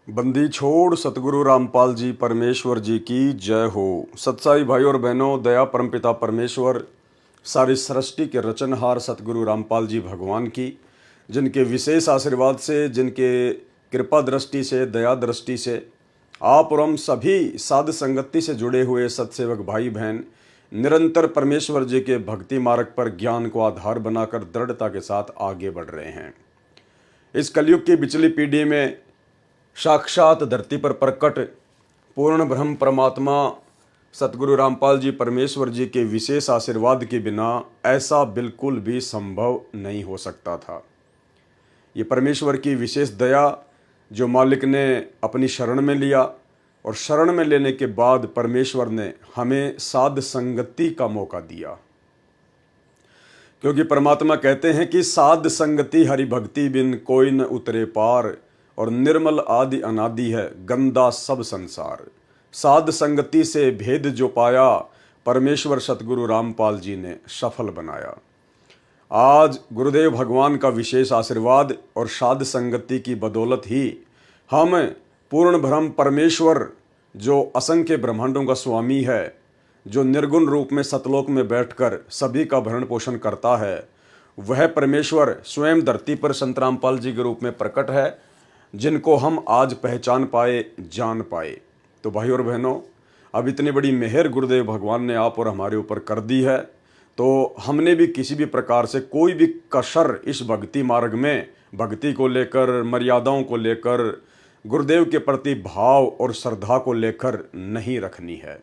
बंदी छोड़ सतगुरु रामपाल जी परमेश्वर जी की जय हो। सत्साई भाई और बहनों, दया परमपिता परमेश्वर, सारी सृष्टि के रचनहार सतगुरु रामपाल जी भगवान की, जिनके विशेष आशीर्वाद से, जिनके कृपा दृष्टि से, दया दृष्टि से आप और हम सभी साध संगति से जुड़े हुए सत्सेवक भाई बहन निरंतर परमेश्वर जी के भक्ति मार्ग पर ज्ञान को आधार बनाकर दृढ़ता के साथ आगे बढ़ रहे हैं। इस कलयुग की बिचली पीढ़ी में साक्षात धरती पर प्रकट पूर्ण ब्रह्म परमात्मा सतगुरु रामपाल जी परमेश्वर जी के विशेष आशीर्वाद के बिना ऐसा बिल्कुल भी संभव नहीं हो सकता था। ये परमेश्वर की विशेष दया जो मालिक ने अपनी शरण में लिया, और शरण में लेने के बाद परमेश्वर ने हमें साध संगति का मौका दिया, क्योंकि परमात्मा कहते हैं कि साध संगति हरि भक्ति बिन कोई न उतरे पार, और निर्मल आदि अनादि है गंदा सब संसार। साध संगति से भेद जो पाया, परमेश्वर सतगुरु रामपाल जी ने सफल बनाया। आज गुरुदेव भगवान का विशेष आशीर्वाद और साध संगति की बदौलत ही हम पूर्ण ब्रह्म परमेश्वर, जो असंख्य ब्रह्मांडों का स्वामी है, जो निर्गुण रूप में सतलोक में बैठकर सभी का भरण पोषण करता है, वह परमेश्वर स्वयं धरती पर संत रामपाल जी के रूप में प्रकट है, जिनको हम आज पहचान पाए, जान पाए। तो भाई और बहनों, अब इतनी बड़ी मेहर गुरुदेव भगवान ने आप और हमारे ऊपर कर दी है, तो हमने भी किसी भी प्रकार से कोई भी कसर इस भक्ति मार्ग में, भक्ति को लेकर, मर्यादाओं को लेकर, गुरुदेव के प्रति भाव और श्रद्धा को लेकर नहीं रखनी है।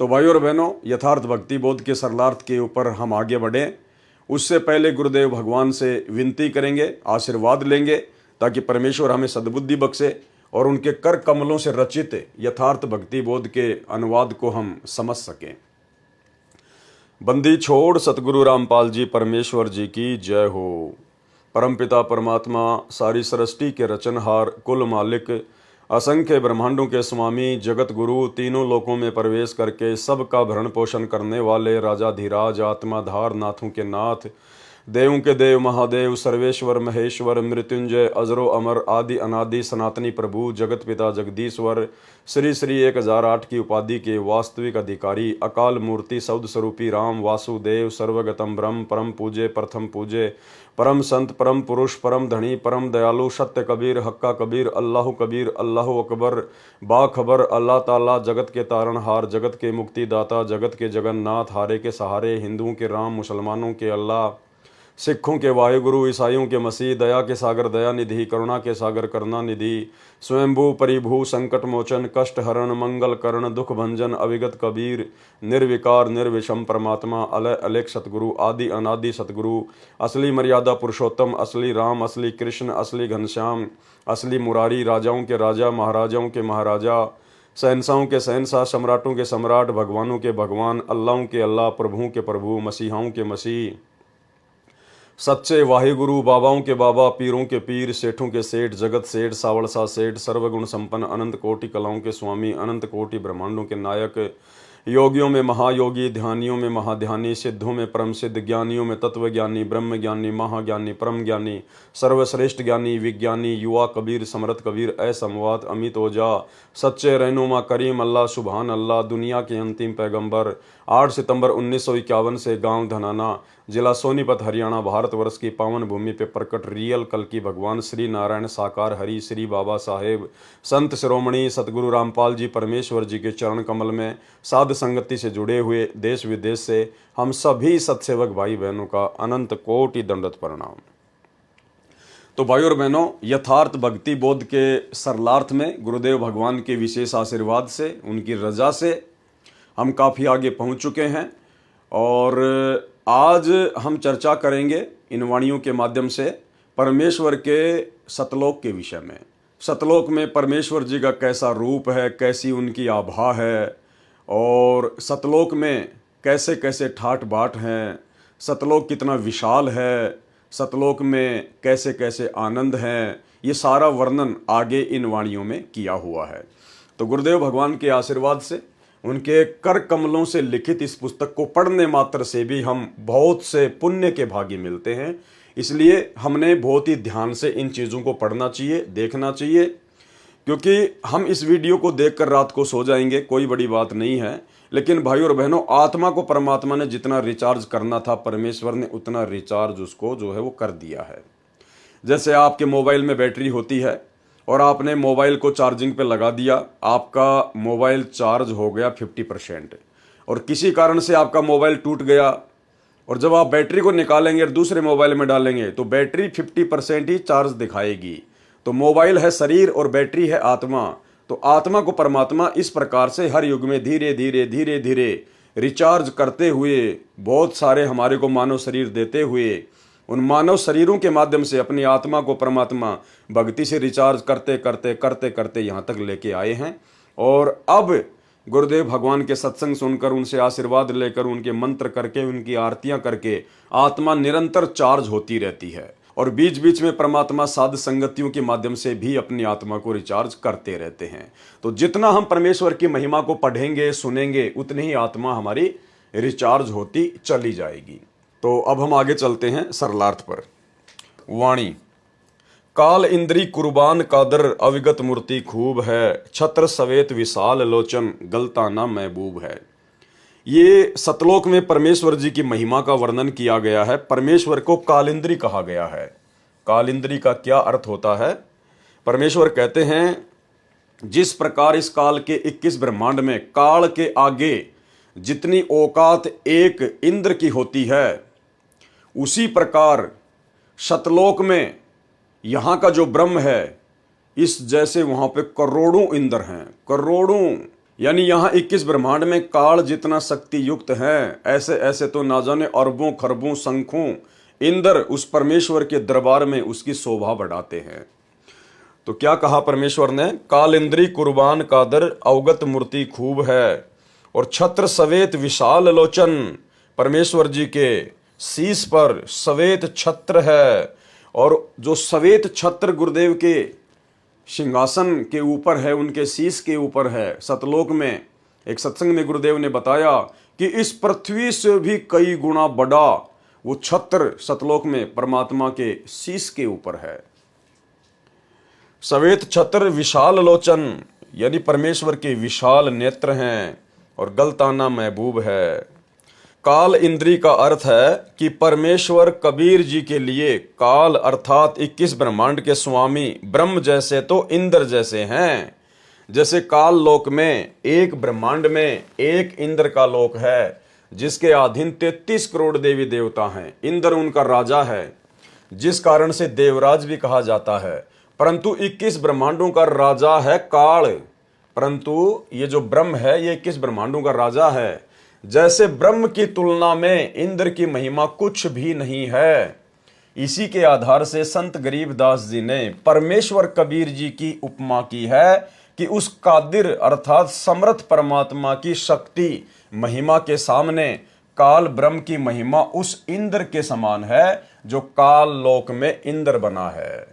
तो भाई और बहनों, यथार्थ भक्ति बोध के सरलार्थ के ऊपर हम आगे बढ़ें, उससे पहले गुरुदेव भगवान से विनती करेंगे, आशीर्वाद लेंगे, ताकि परमेश्वर हमें सद्बुद्धि बख्शे और उनके कर कमलों से रचित यथार्थ भक्ति बोध के अनुवाद को हम समझ सकें। बंदी छोड़ सतगुरु रामपाल जी परमेश्वर जी की जय हो। परमपिता परमात्मा, सारी सृष्टि के रचनहार, कुल मालिक, असंख्य ब्रह्मांडों के स्वामी, जगत गुरु, तीनों लोकों में प्रवेश करके सबका भरण पोषण करने वाले राजाधिराज, आत्माधार, नाथों के नाथ, देवों के देव, महादेव, सर्वेश्वर, महेश्वर, मृत्युंजय, अजरो अमर, आदि अनादि, सनातनी प्रभु, जगत पिता जगदीश्वर, श्री श्री 1008 की उपाधि के वास्तविक अधिकारी, अकाल मूर्ति, शब्द स्वरूपी राम, वासुदेव, सर्वगतम ब्रह्म, परम पूजे, प्रथम पूजे, परम संत, परम पुरुष, परम धनी, परम दयालु, सत्य कबीर, हक्का कबीर, अल्लाह कबीर, अल्लाह अकबर, बाखबर, अल्लाह ताला, जगत के तारणहार, जगत के मुक्तिदाता, जगत के जगन्नाथ, हारे के सहारे, हिंदुओं के राम, मुसलमानों के अल्लाह, सिखों के वाहेगुरु, ईसाइयों के मसीह, दया के सागर दया निधि, करुणा के सागर करुणा निधि, स्वयंभू परिभू, संकट मोचन, कष्ट हरण, मंगल करण, दुख भंजन, अविगत कबीर, निर्विकार निर्विषम परमात्मा, अलय अलेख सतगुरु, आदि अनादि सतगुरु, असली मर्यादा पुरुषोत्तम, असली राम, असली कृष्ण, असली घनश्याम, असली मुरारी, राजाओं के राजा, महाराजाओं के महाराजा, शहंशाहों के शहंशाह, सम्राटों के सम्राट, भगवानों के भगवान, अल्लाहों के अल्लाह, प्रभुओं के प्रभु, मसीहाओं के मसीह, सच्चे वाहिगुरु, बाबाओं के बाबा, पीरों के पीर, सेठों के सेठ, जगत सेठ, सावड़सा सेठ, सर्वगुण संपन्न, अनंत कोटि कलाओं के स्वामी, अनंत कोटि ब्रह्मांडों के नायक, योगियों में महायोगी, ध्यानियों में महाध्यानी, सिद्धों में परम सिद्ध, ज्ञानियों में तत्वज्ञानी, ब्रह्म ज्ञानी, महाज्ञानी, परम ज्ञानी, सर्वश्रेष्ठ ज्ञानी, विज्ञानी, युवा कबीर, समरथ कबीर, असमवात, अमित ओझा, सच्चे रहनुमा करीम अल्लाह, सुबहान अल्लाह, दुनिया के अंतिम पैगंबर। 8 सितंबर 1951 से गांव धनाना, जिला सोनीपत, हरियाणा, भारतवर्ष की पावन भूमि पे प्रकट रियल कल की भगवान श्री नारायण साकार हरि श्री बाबा साहेब संत शिरोमणि सतगुरु रामपाल जी परमेश्वर जी के चरण कमल में साध संगति से जुड़े हुए देश विदेश से हम सभी सत्सेवक भाई बहनों का अनंत कोटि दंडवत प्रणाम। तो भाई और बहनों, यथार्थ भक्ति बोध के सरलार्थ में गुरुदेव भगवान के विशेष आशीर्वाद से, उनकी रजा से हम काफ़ी आगे पहुंच चुके हैं, और आज हम चर्चा करेंगे इन वाणियों के माध्यम से परमेश्वर के सतलोक के विषय में। सतलोक में परमेश्वर जी का कैसा रूप है, कैसी उनकी आभा है, और सतलोक में कैसे कैसे ठाट बाट हैं, सतलोक कितना विशाल है, सतलोक में कैसे कैसे आनंद हैं, ये सारा वर्णन आगे इन वाणियों में किया हुआ है। तो गुरुदेव भगवान के आशीर्वाद से, उनके कर कमलों से लिखित इस पुस्तक को पढ़ने मात्र से भी हम बहुत से पुण्य के भागी मिलते हैं। इसलिए हमने बहुत ही ध्यान से इन चीज़ों को पढ़ना चाहिए, देखना चाहिए, क्योंकि हम इस वीडियो को देखकर रात को सो जाएंगे, कोई बड़ी बात नहीं है, लेकिन भाई और बहनों, आत्मा को परमात्मा ने जितना रिचार्ज करना था परमेश्वर ने उतना रिचार्ज उसको जो है वो कर दिया है। जैसे आपके मोबाइल में बैटरी होती है और आपने मोबाइल को चार्जिंग पे लगा दिया, आपका मोबाइल चार्ज हो गया 50%, और किसी कारण से आपका मोबाइल टूट गया, और जब आप बैटरी को निकालेंगे और दूसरे मोबाइल में डालेंगे तो बैटरी 50% ही चार्ज दिखाएगी। तो मोबाइल है शरीर और बैटरी है आत्मा। तो आत्मा को परमात्मा इस प्रकार से हर युग में धीरे धीरे धीरे धीरे रिचार्ज करते हुए, बहुत सारे हमारे को मानव शरीर देते हुए, उन मानव शरीरों के माध्यम से अपनी आत्मा को परमात्मा भक्ति से रिचार्ज करते करते करते करते यहाँ तक लेके आए हैं। और अब गुरुदेव भगवान के सत्संग सुनकर, उनसे आशीर्वाद लेकर, उनके मंत्र करके, उनकी आरतियां करके आत्मा निरंतर चार्ज होती रहती है। और बीच बीच में परमात्मा साध संगतियों के माध्यम से भी अपनी आत्मा को रिचार्ज करते रहते हैं। तो जितना हम परमेश्वर की महिमा को पढ़ेंगे सुनेंगे उतनी ही आत्मा हमारी रिचार्ज होती चली जाएगी। तो अब हम आगे चलते हैं सरलार्थ पर। वाणी। काल इंद्री कुर्बान कादर अविगत मूर्ति खूब है, छत्र सवेत विशाल लोचन गलताना महबूब है। ये सतलोक में परमेश्वर जी की महिमा का वर्णन किया गया है। परमेश्वर को कालिंद्री कहा गया है। कालिंद्री का क्या अर्थ होता है? परमेश्वर कहते हैं, जिस प्रकार इस काल के 21 ब्रह्मांड में काल के आगे जितनी औकात एक इंद्र की होती है, उसी प्रकार सतलोक में यहाँ का जो ब्रह्म है, इस जैसे वहाँ पे करोड़ों इंद्र हैं, करोड़ों। यानी यहाँ 21 ब्रह्मांड में काल जितना शक्ति युक्त है, ऐसे ऐसे तो ना जाने अरबों खरबों शंखों इंद्र उस परमेश्वर के दरबार में उसकी शोभा बढ़ाते हैं। तो क्या कहा परमेश्वर ने? काल इंद्री कुर्बान कादर अवगत मूर्ति खूब है, और छत्र सवेत विशाल लोचन। परमेश्वर जी के शीश पर सवेत छत्र है, और जो सवेत छत्र गुरुदेव के सिंहासन के ऊपर है, उनके शीश के ऊपर है। सतलोक में एक सत्संग में गुरुदेव ने बताया कि इस पृथ्वी से भी कई गुना बड़ा वो छत्र सतलोक में परमात्मा के शीश के ऊपर है। सवेत छत्र विशाल लोचन, यानी परमेश्वर के विशाल नेत्र हैं, और गलताना महबूब है। काल इंद्री का अर्थ है कि परमेश्वर कबीर जी के लिए काल अर्थात 21 ब्रह्मांड के स्वामी ब्रह्म जैसे तो इंद्र जैसे हैं। जैसे काल लोक में एक ब्रह्मांड में एक इंद्र का लोक है, जिसके अधीन 33 करोड़ देवी देवता हैं। इंद्र उनका राजा है, जिस कारण से देवराज भी कहा जाता है। परंतु 21 ब्रह्मांडों का राजा है काल, परंतु ये जो ब्रह्म है ये 21 ब्रह्मांडों का राजा है। जैसे ब्रह्म की तुलना में इंद्र की महिमा कुछ भी नहीं है। इसी के आधार से संत गरीबदास जी ने परमेश्वर कबीर जी की उपमा की है कि उस कादिर अर्थात समर्थ परमात्मा की शक्ति महिमा के सामने काल ब्रह्म की महिमा उस इंद्र के समान है जो काल लोक में इंद्र बना है।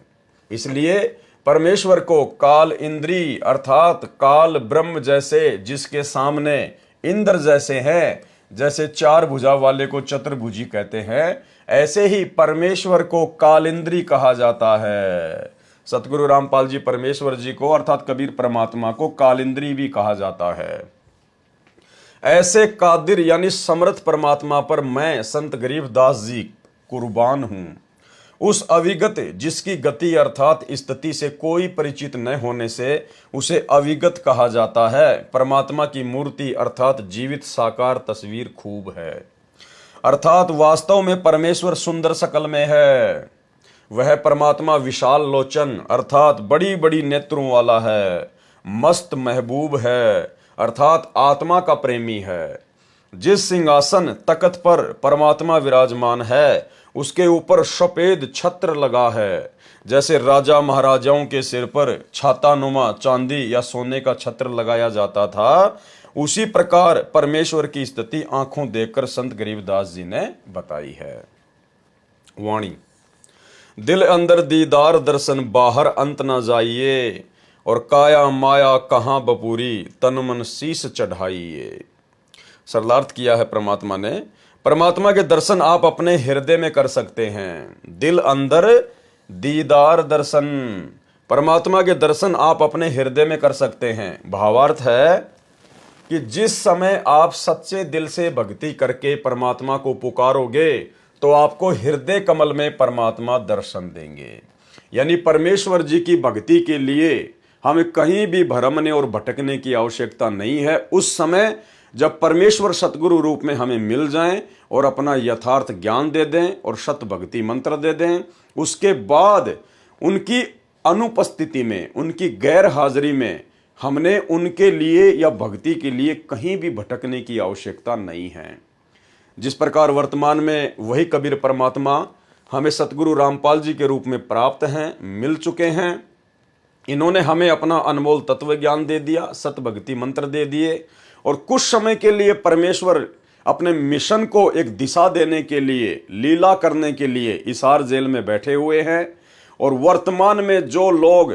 इसलिए परमेश्वर को काल इंद्री अर्थात काल ब्रह्म जैसे, जिसके सामने इंद्र जैसे हैं, जैसे चार भुजा वाले को चतुर्भुजी कहते हैं, ऐसे ही परमेश्वर को कालिंद्री कहा जाता है। सतगुरु रामपाल जी परमेश्वर जी को अर्थात कबीर परमात्मा को कालिंद्री भी कहा जाता है। ऐसे कादिर यानी समर्थ परमात्मा पर मैं संत गरीबदास जी कुर्बान हूं। उस अविगत जिसकी गति अर्थात स्थिति से कोई परिचित न होने से उसे अविगत कहा जाता है। परमात्मा की मूर्ति अर्थात जीवित साकार तस्वीर खूब है, अर्थात वास्तव में परमेश्वर सुंदर शकल में है। वह परमात्मा विशाल लोचन अर्थात बड़ी बड़ी नेत्रों वाला है, मस्त महबूब है अर्थात आत्मा का प्रेमी है। जिस सिंहासन तख्त पर परमात्मा विराजमान है उसके ऊपर सफेद छत्र लगा है। जैसे राजा महाराजाओं के सिर पर छातानुमा चांदी या सोने का छत्र लगाया जाता था, उसी प्रकार परमेश्वर की स्थिति आंखों देखकर संत गरीबदास जी ने बताई है। वाणी। दिल अंदर दीदार दर्शन बाहर अंत ना जाइए, और काया माया कहाँ बपूरी तन मन शीस चढ़ाइए। सरलार्थ किया है परमात्मा ने। परमात्मा के दर्शन आप अपने हृदय में कर सकते हैं। दिल अंदर दीदार दर्शन, परमात्मा के दर्शन आप अपने हृदय में कर सकते हैं। भावार्थ है कि जिस समय आप सच्चे दिल से भक्ति करके परमात्मा को पुकारोगे तो आपको हृदय कमल में परमात्मा दर्शन देंगे। यानी परमेश्वर जी की भक्ति के लिए हमें कहीं भी भरमने और भटकने की आवश्यकता नहीं है। उस समय जब परमेश्वर सतगुरु रूप में हमें मिल जाएं और अपना यथार्थ ज्ञान दे दें और सत भक्ति मंत्र दे दें, उसके बाद उनकी अनुपस्थिति में, उनकी गैर हाजिरी में हमने उनके लिए या भक्ति के लिए कहीं भी भटकने की आवश्यकता नहीं है। जिस प्रकार वर्तमान में वही कबीर परमात्मा हमें सतगुरु रामपाल जी के रूप में प्राप्त हैं, मिल चुके हैं। इन्होंने हमें अपना अनमोल तत्व ज्ञान दे दिया, सत भक्ति मंत्र दे दिए और कुछ समय के लिए परमेश्वर अपने मिशन को एक दिशा देने के लिए, लीला करने के लिए हिसार जेल में बैठे हुए हैं। और वर्तमान में जो लोग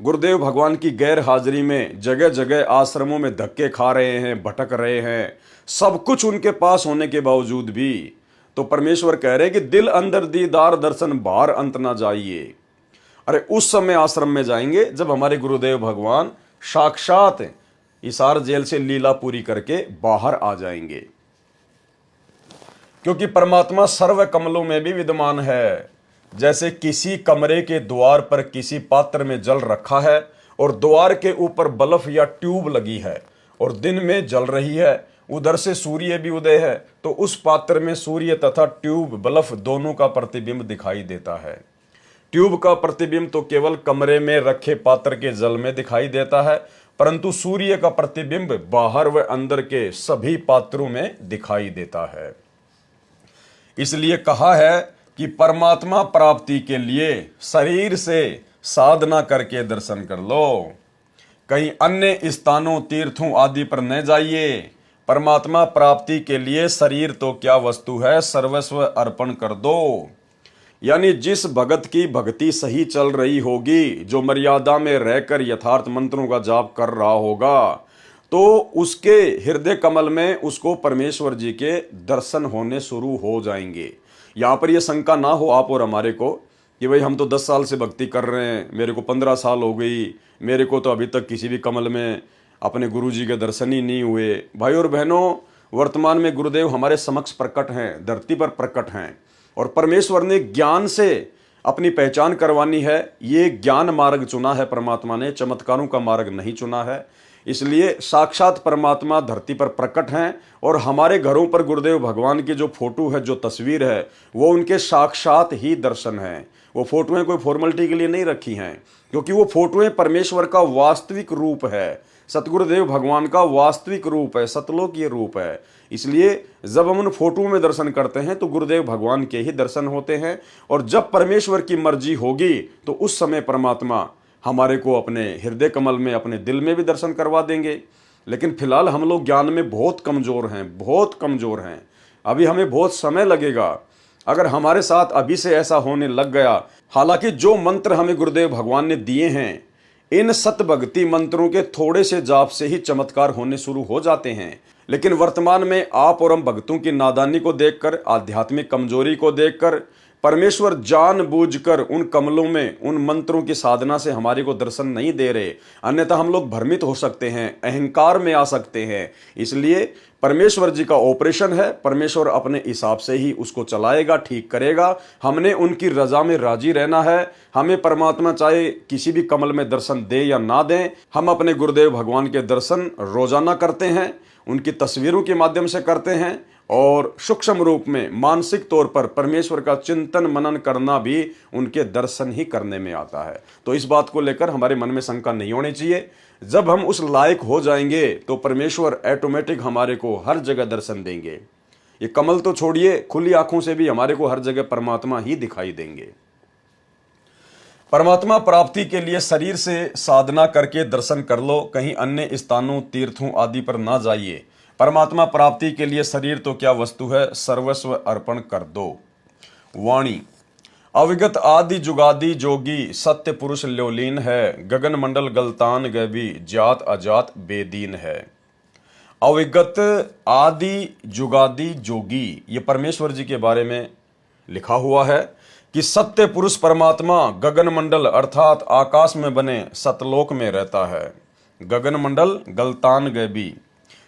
गुरुदेव भगवान की गैर हाजिरी में जगह जगह आश्रमों में धक्के खा रहे हैं, भटक रहे हैं, सब कुछ उनके पास होने के बावजूद भी, तो परमेश्वर कह रहे हैं कि दिल अंदर दीदार दर्शन बाहर अंत ना जाइए। अरे उस समय आश्रम में जाएंगे जब हमारे गुरुदेव भगवान साक्षात हिसार जेल से लीला पूरी करके बाहर आ जाएंगे, क्योंकि परमात्मा सर्व कमलों में भी विद्यमान है। जैसे किसी कमरे के द्वार पर किसी पात्र में जल रखा है और द्वार के ऊपर बल्ब या ट्यूब लगी है और दिन में जल रही है, उधर से सूर्य भी उदय है, तो उस पात्र में सूर्य तथा ट्यूब बल्ब दोनों का प्रतिबिंब दिखाई देता है। ट्यूब का प्रतिबिंब तो केवल कमरे में रखे पात्र के जल में दिखाई देता है, परंतु सूर्य का प्रतिबिंब बाहर व अंदर के सभी पात्रों में दिखाई देता है। इसलिए कहा है कि परमात्मा प्राप्ति के लिए शरीर से साधना करके दर्शन कर लो, कहीं अन्य स्थानों, तीर्थों आदि पर न जाइए। परमात्मा प्राप्ति के लिए शरीर तो क्या वस्तु है, सर्वस्व अर्पण कर दो। यानी जिस भगत की भक्ति सही चल रही होगी, जो मर्यादा में रहकर यथार्थ मंत्रों का जाप कर रहा होगा, तो उसके हृदय कमल में उसको परमेश्वर जी के दर्शन होने शुरू हो जाएंगे। यहाँ पर यह शंका ना हो आप और हमारे को कि भाई हम तो 10 साल से भक्ति कर रहे हैं, मेरे को 15 साल हो गई, मेरे को तो अभी तक किसी भी कमल में अपने गुरु जी के दर्शन ही नहीं हुए। भाई और बहनों, वर्तमान में गुरुदेव हमारे समक्ष प्रकट हैं, धरती पर प्रकट हैं और परमेश्वर ने ज्ञान से अपनी पहचान करवानी है। ये ज्ञान मार्ग चुना है परमात्मा ने, चमत्कारों का मार्ग नहीं चुना है। इसलिए साक्षात परमात्मा धरती पर प्रकट हैं और हमारे घरों पर गुरुदेव भगवान की जो फोटो है, जो तस्वीर है, वो उनके साक्षात ही दर्शन हैं। वो फोटोएं कोई फॉर्मेलिटी के लिए नहीं रखी हैं, क्योंकि वो फोटोएं परमेश्वर का वास्तविक रूप है, सतगुरुदेव भगवान का वास्तविक रूप है, सतलोकीय रूप है। इसलिए जब हम उन फोटो में दर्शन करते हैं तो गुरुदेव भगवान के ही दर्शन होते हैं। और जब परमेश्वर की मर्जी होगी तो उस समय परमात्मा हमारे को अपने हृदय कमल में, अपने दिल में भी दर्शन करवा देंगे। लेकिन फिलहाल हम लोग ज्ञान में बहुत कमजोर हैं, बहुत कमजोर हैं। अभी हमें बहुत समय लगेगा। अगर हमारे साथ अभी से ऐसा होने लग गया, हालांकि जो मंत्र हमें गुरुदेव भगवान ने दिए हैं, इन सत भक्ति मंत्रों के थोड़े से जाप से ही चमत्कार होने शुरू हो जाते हैं। लेकिन वर्तमान में आप और हम भक्तों की नादानी को देखकर, आध्यात्मिक कमजोरी को देखकर परमेश्वर जानबूझकर उन कमलों में, उन मंत्रों की साधना से हमारे को दर्शन नहीं दे रहे। अन्यथा हम लोग भ्रमित हो सकते हैं, अहंकार में आ सकते हैं। इसलिए परमेश्वर जी का ऑपरेशन है, परमेश्वर अपने हिसाब से ही उसको चलाएगा, ठीक करेगा। हमने उनकी रजा में राजी रहना है। हमें परमात्मा चाहे किसी भी कमल में दर्शन दे या ना दें, हम अपने गुरुदेव भगवान के दर्शन रोजाना करते हैं, उनकी तस्वीरों के माध्यम से करते हैं और सूक्ष्म रूप में मानसिक तौर पर परमेश्वर का चिंतन मनन करना भी उनके दर्शन ही करने में आता है। तो इस बात को लेकर हमारे मन में शंका नहीं होनी चाहिए। जब हम उस लायक हो जाएंगे तो परमेश्वर ऑटोमेटिक हमारे को हर जगह दर्शन देंगे। ये कमल तो छोड़िए, खुली आंखों से भी हमारे को हर जगह परमात्मा ही दिखाई देंगे। परमात्मा प्राप्ति के लिए शरीर से साधना करके दर्शन कर लो, कहीं अन्य स्थानों, तीर्थों आदि पर ना जाइए। परमात्मा प्राप्ति के लिए शरीर तो क्या वस्तु है, सर्वस्व अर्पण कर दो। वाणी अविगत आदि जुगादि जोगी, सत्य पुरुष ल्योलीन है, गगन मंडल गलतान गैबी, जात अजात बेदीन है। अविगत आदि जुगादि जोगी, ये परमेश्वर जी के बारे में लिखा हुआ है कि सत्य पुरुष परमात्मा गगन मंडल अर्थात आकाश में बने सतलोक में रहता है। गगन मंडल गलतान गैबी,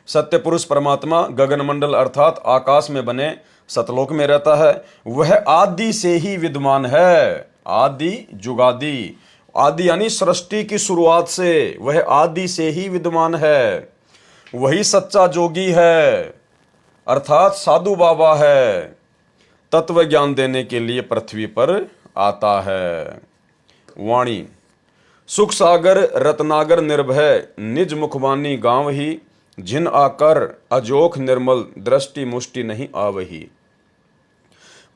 सत्य पुरुष परमात्मा गगन मंडल अर्थात आकाश में बने सतलोक में रहता है। वह आदि से ही विद्यमान है, आदि जुगादि, आदि यानी सृष्टि की शुरुआत से वह आदि से ही विद्यमान है। वही सच्चा जोगी है अर्थात साधु बाबा है, तत्व ज्ञान देने के लिए पृथ्वी पर आता है। वाणी, सुख सागर रत्नागर निर्भय, निज मुखबानी गांव ही, जिन आकर अजोख निर्मल, दृष्टि मुष्टि नहीं आवही।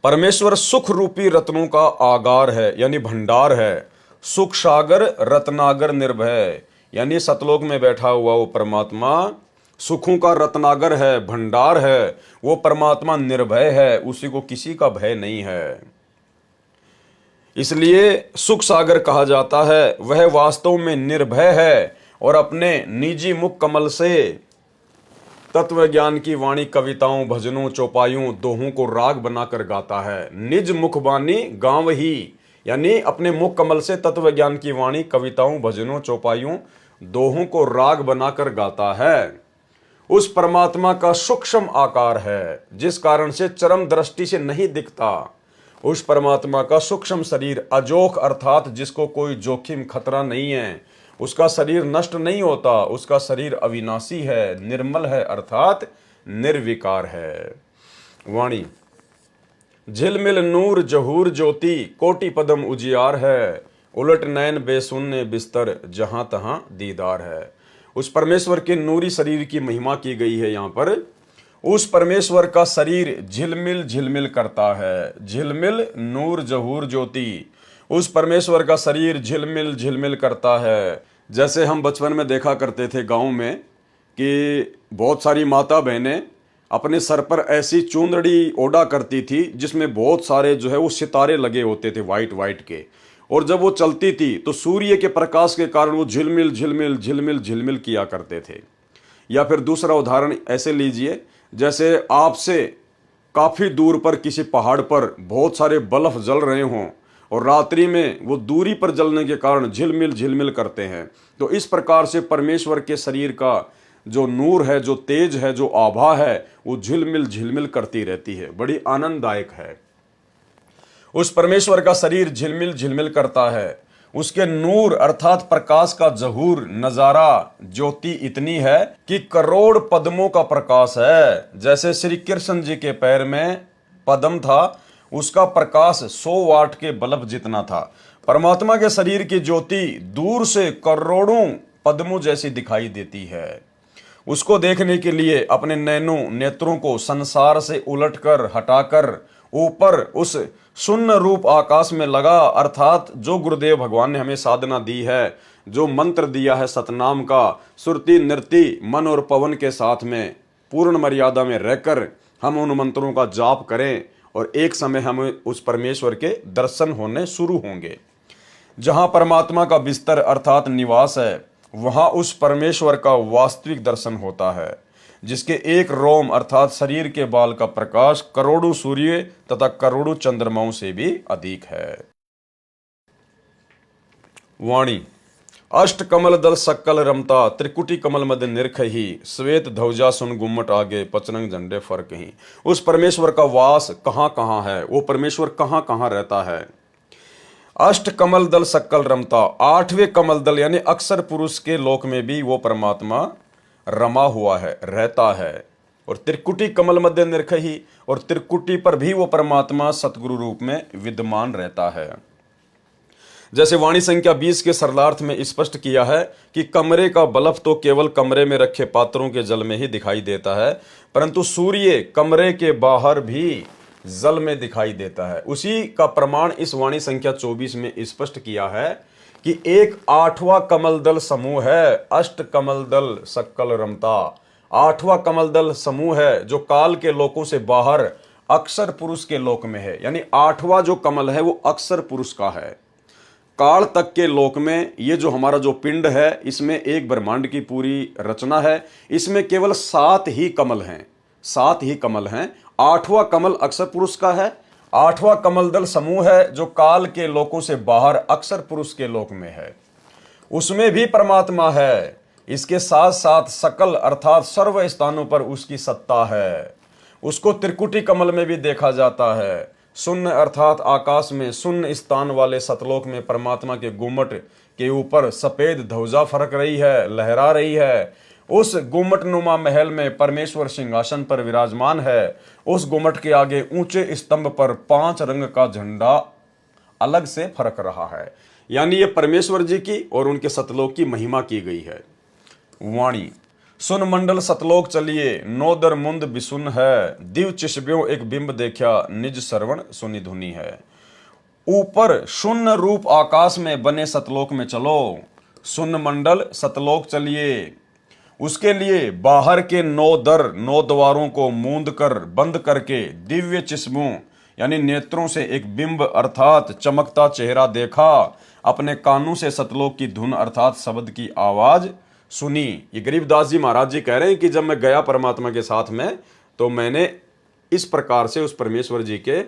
परमेश्वर सुख रूपी रत्नों का आगार है यानी भंडार है। सुख सागर रत्नागर निर्भय यानी सतलोक में बैठा हुआ वो परमात्मा सुखों का रत्नागर है, भंडार है। वो परमात्मा निर्भय है, उसी को किसी का भय नहीं है, इसलिए सुख सागर कहा जाता है। वह वास्तव में निर्भय है और अपने निजी मुख कमल से तत्व ज्ञान की वाणी कविताओं, भजनों, चौपाइयों, दोहों को राग बनाकर गाता है। निज मुखबानी गांव ही यानी अपने मुख कमल से तत्व ज्ञान की वाणी कविताओं, भजनों, चौपाइयों, दोहों को राग बनाकर गाता है। उस परमात्मा का सूक्ष्म आकार है जिस कारण से चरम दृष्टि से नहीं दिखता। उस परमात्मा का सूक्ष्म शरीर अजोख अर्थात जिसको कोई जोखिम खतरा नहीं है, उसका शरीर नष्ट नहीं होता, उसका शरीर अविनाशी है, निर्मल है अर्थात निर्विकार है। वाणी, झिलमिल नूर जहूर ज्योति, कोटि पदम उजियार है, उलट नैन बेसुन्ने बिस्तर, जहां तहां दीदार है। उस परमेश्वर के नूरी शरीर की महिमा की गई है। यहाँ पर उस परमेश्वर का शरीर झिलमिल झिलमिल करता है। झिलमिल नूर जहूर ज्योति, उस परमेश्वर का शरीर झिलमिल झिलमिल करता है। जैसे हम बचपन में देखा करते थे गांव में कि बहुत सारी माता बहनें अपने सर पर ऐसी चूंदड़ी ओढ़ा करती थी जिसमें बहुत सारे जो है वो सितारे लगे होते थे वाइट वाइट के, और जब वो चलती थी तो सूर्य के प्रकाश के कारण वो झिलमिल झिलमिल झिलमिल झिलमिल किया करते थे। या फिर दूसरा उदाहरण ऐसे लीजिए, जैसे आपसे काफ़ी दूर पर किसी पहाड़ पर बहुत सारे बल्ब जल रहे हों और रात्रि में वो दूरी पर जलने के कारण झिलमिल झिलमिल करते हैं। तो इस प्रकार से परमेश्वर के शरीर का जो नूर है, जो तेज है, जो आभा है, वो झिलमिल झिलमिल करती रहती है, बड़ी आनंददायक है। उस परमेश्वर का शरीर झिलमिल झिलमिल करता है। उसके नूर अर्थात प्रकाश का जहूर नजारा ज्योति इतनी है कि करोड़ पद्मों का प्रकाश है। जैसे श्री कृष्ण जी के पैर में पद्म था, उसका प्रकाश 100 वाट के बल्ब जितना था। परमात्मा के शरीर की ज्योति दूर से करोड़ों पद्मों जैसी दिखाई देती है। उसको देखने के लिए अपने नेत्रों को संसार से उलटकर हटाकर ऊपर उस शून्य रूप आकाश में लगा, अर्थात जो गुरुदेव भगवान ने हमें साधना दी है, जो मंत्र दिया है सतनाम का, सुरति नृति मन और पवन के साथ में पूर्ण मर्यादा में रहकर हम उन मंत्रों का जाप करें और एक समय हमें उस परमेश्वर के दर्शन होने शुरू होंगे। जहां परमात्मा का बिस्तर अर्थात निवास है, वहां उस परमेश्वर का वास्तविक दर्शन होता है, जिसके एक रोम अर्थात शरीर के बाल का प्रकाश करोड़ों सूर्य तथा करोड़ों चंद्रमाओं से भी अधिक है। वाणी, अष्ट कमल दल सक्कल रमता, त्रिकुटी कमल मद निरख ही, श्वेत ध्वजा सुन गुम्मट आगे, पचरंग झंडे फर्क ही। उस परमेश्वर का वास कहाँ कहाँ है, वो परमेश्वर कहाँ कहाँ रहता है। अष्ट कमल दल सक्कल रमता, 8वें कमल दल यानी अक्षर पुरुष के लोक में भी वो परमात्मा रमा हुआ है, रहता है। और त्रिकुटी कमल मध्य निरख ही, और त्रिकुटी पर भी वो परमात्मा सतगुरु रूप में विद्यमान रहता है। जैसे वाणी संख्या 20 के सरलार्थ में स्पष्ट किया है कि कमरे का बल्ब तो केवल कमरे में रखे पात्रों के जल में ही दिखाई देता है, परंतु सूर्य कमरे के बाहर भी जल में दिखाई देता है। उसी का प्रमाण इस वाणी संख्या 24 में स्पष्ट किया है कि एक 8वां कमल दल समूह है, अष्ट कमल दल सक्कल रमता। 8वां कमल दल समूह है जो काल के लोकों से बाहर अक्षर पुरुष के लोक में है, यानी 8वां जो कमल है वो अक्षर पुरुष का है। काल तक के लोक में ये जो हमारा जो पिंड है, इसमें एक ब्रह्मांड की पूरी रचना है, इसमें केवल 7 ही कमल हैं, 7 ही कमल हैं। 8वां कमल अक्षर पुरुष का है आठवां कमल दल समूह है जो काल के लोकों से बाहर अक्सर पुरुष के लोक में है, उसमें भी परमात्मा है। इसके साथ साथ सकल अर्थात सर्व स्थानों पर उसकी सत्ता है। उसको त्रिकुटी कमल में भी देखा जाता है। शून्य अर्थात आकाश में शून्य स्थान वाले सतलोक में परमात्मा के गुम्मट के ऊपर सफेद ध्वजा फरक रही है, लहरा रही है। उस गुम्मट नुमा महल में परमेश्वर सिंहासन पर विराजमान है। उस गुम्मट के आगे ऊंचे स्तंभ पर 5 रंग का झंडा अलग से फरक रहा है। यानी ये परमेश्वर जी की और उनके सतलोक की महिमा की गई है। वाणी सुन मंडल सतलोक चलिए, नोदर मुंद बिसुन है, दिव चिशब्यों एक बिंब देखा, निज श्रवण सुनि धुनी है। ऊपर शून्य रूप आकाश में बने सतलोक में चलो, सुन मंडल सतलोक चलिए। उसके लिए बाहर के 9 दर 9 द्वारों को मूंद कर बंद करके दिव्य चिश्मों यानी नेत्रों से एक बिंब अर्थात चमकता चेहरा देखा, अपने कानों से सतलोक की धुन अर्थात शब्द की आवाज सुनी। ये गरीबदास जी महाराज जी कह रहे हैं कि जब मैं गया परमात्मा के साथ में तो मैंने इस प्रकार से उस परमेश्वर जी के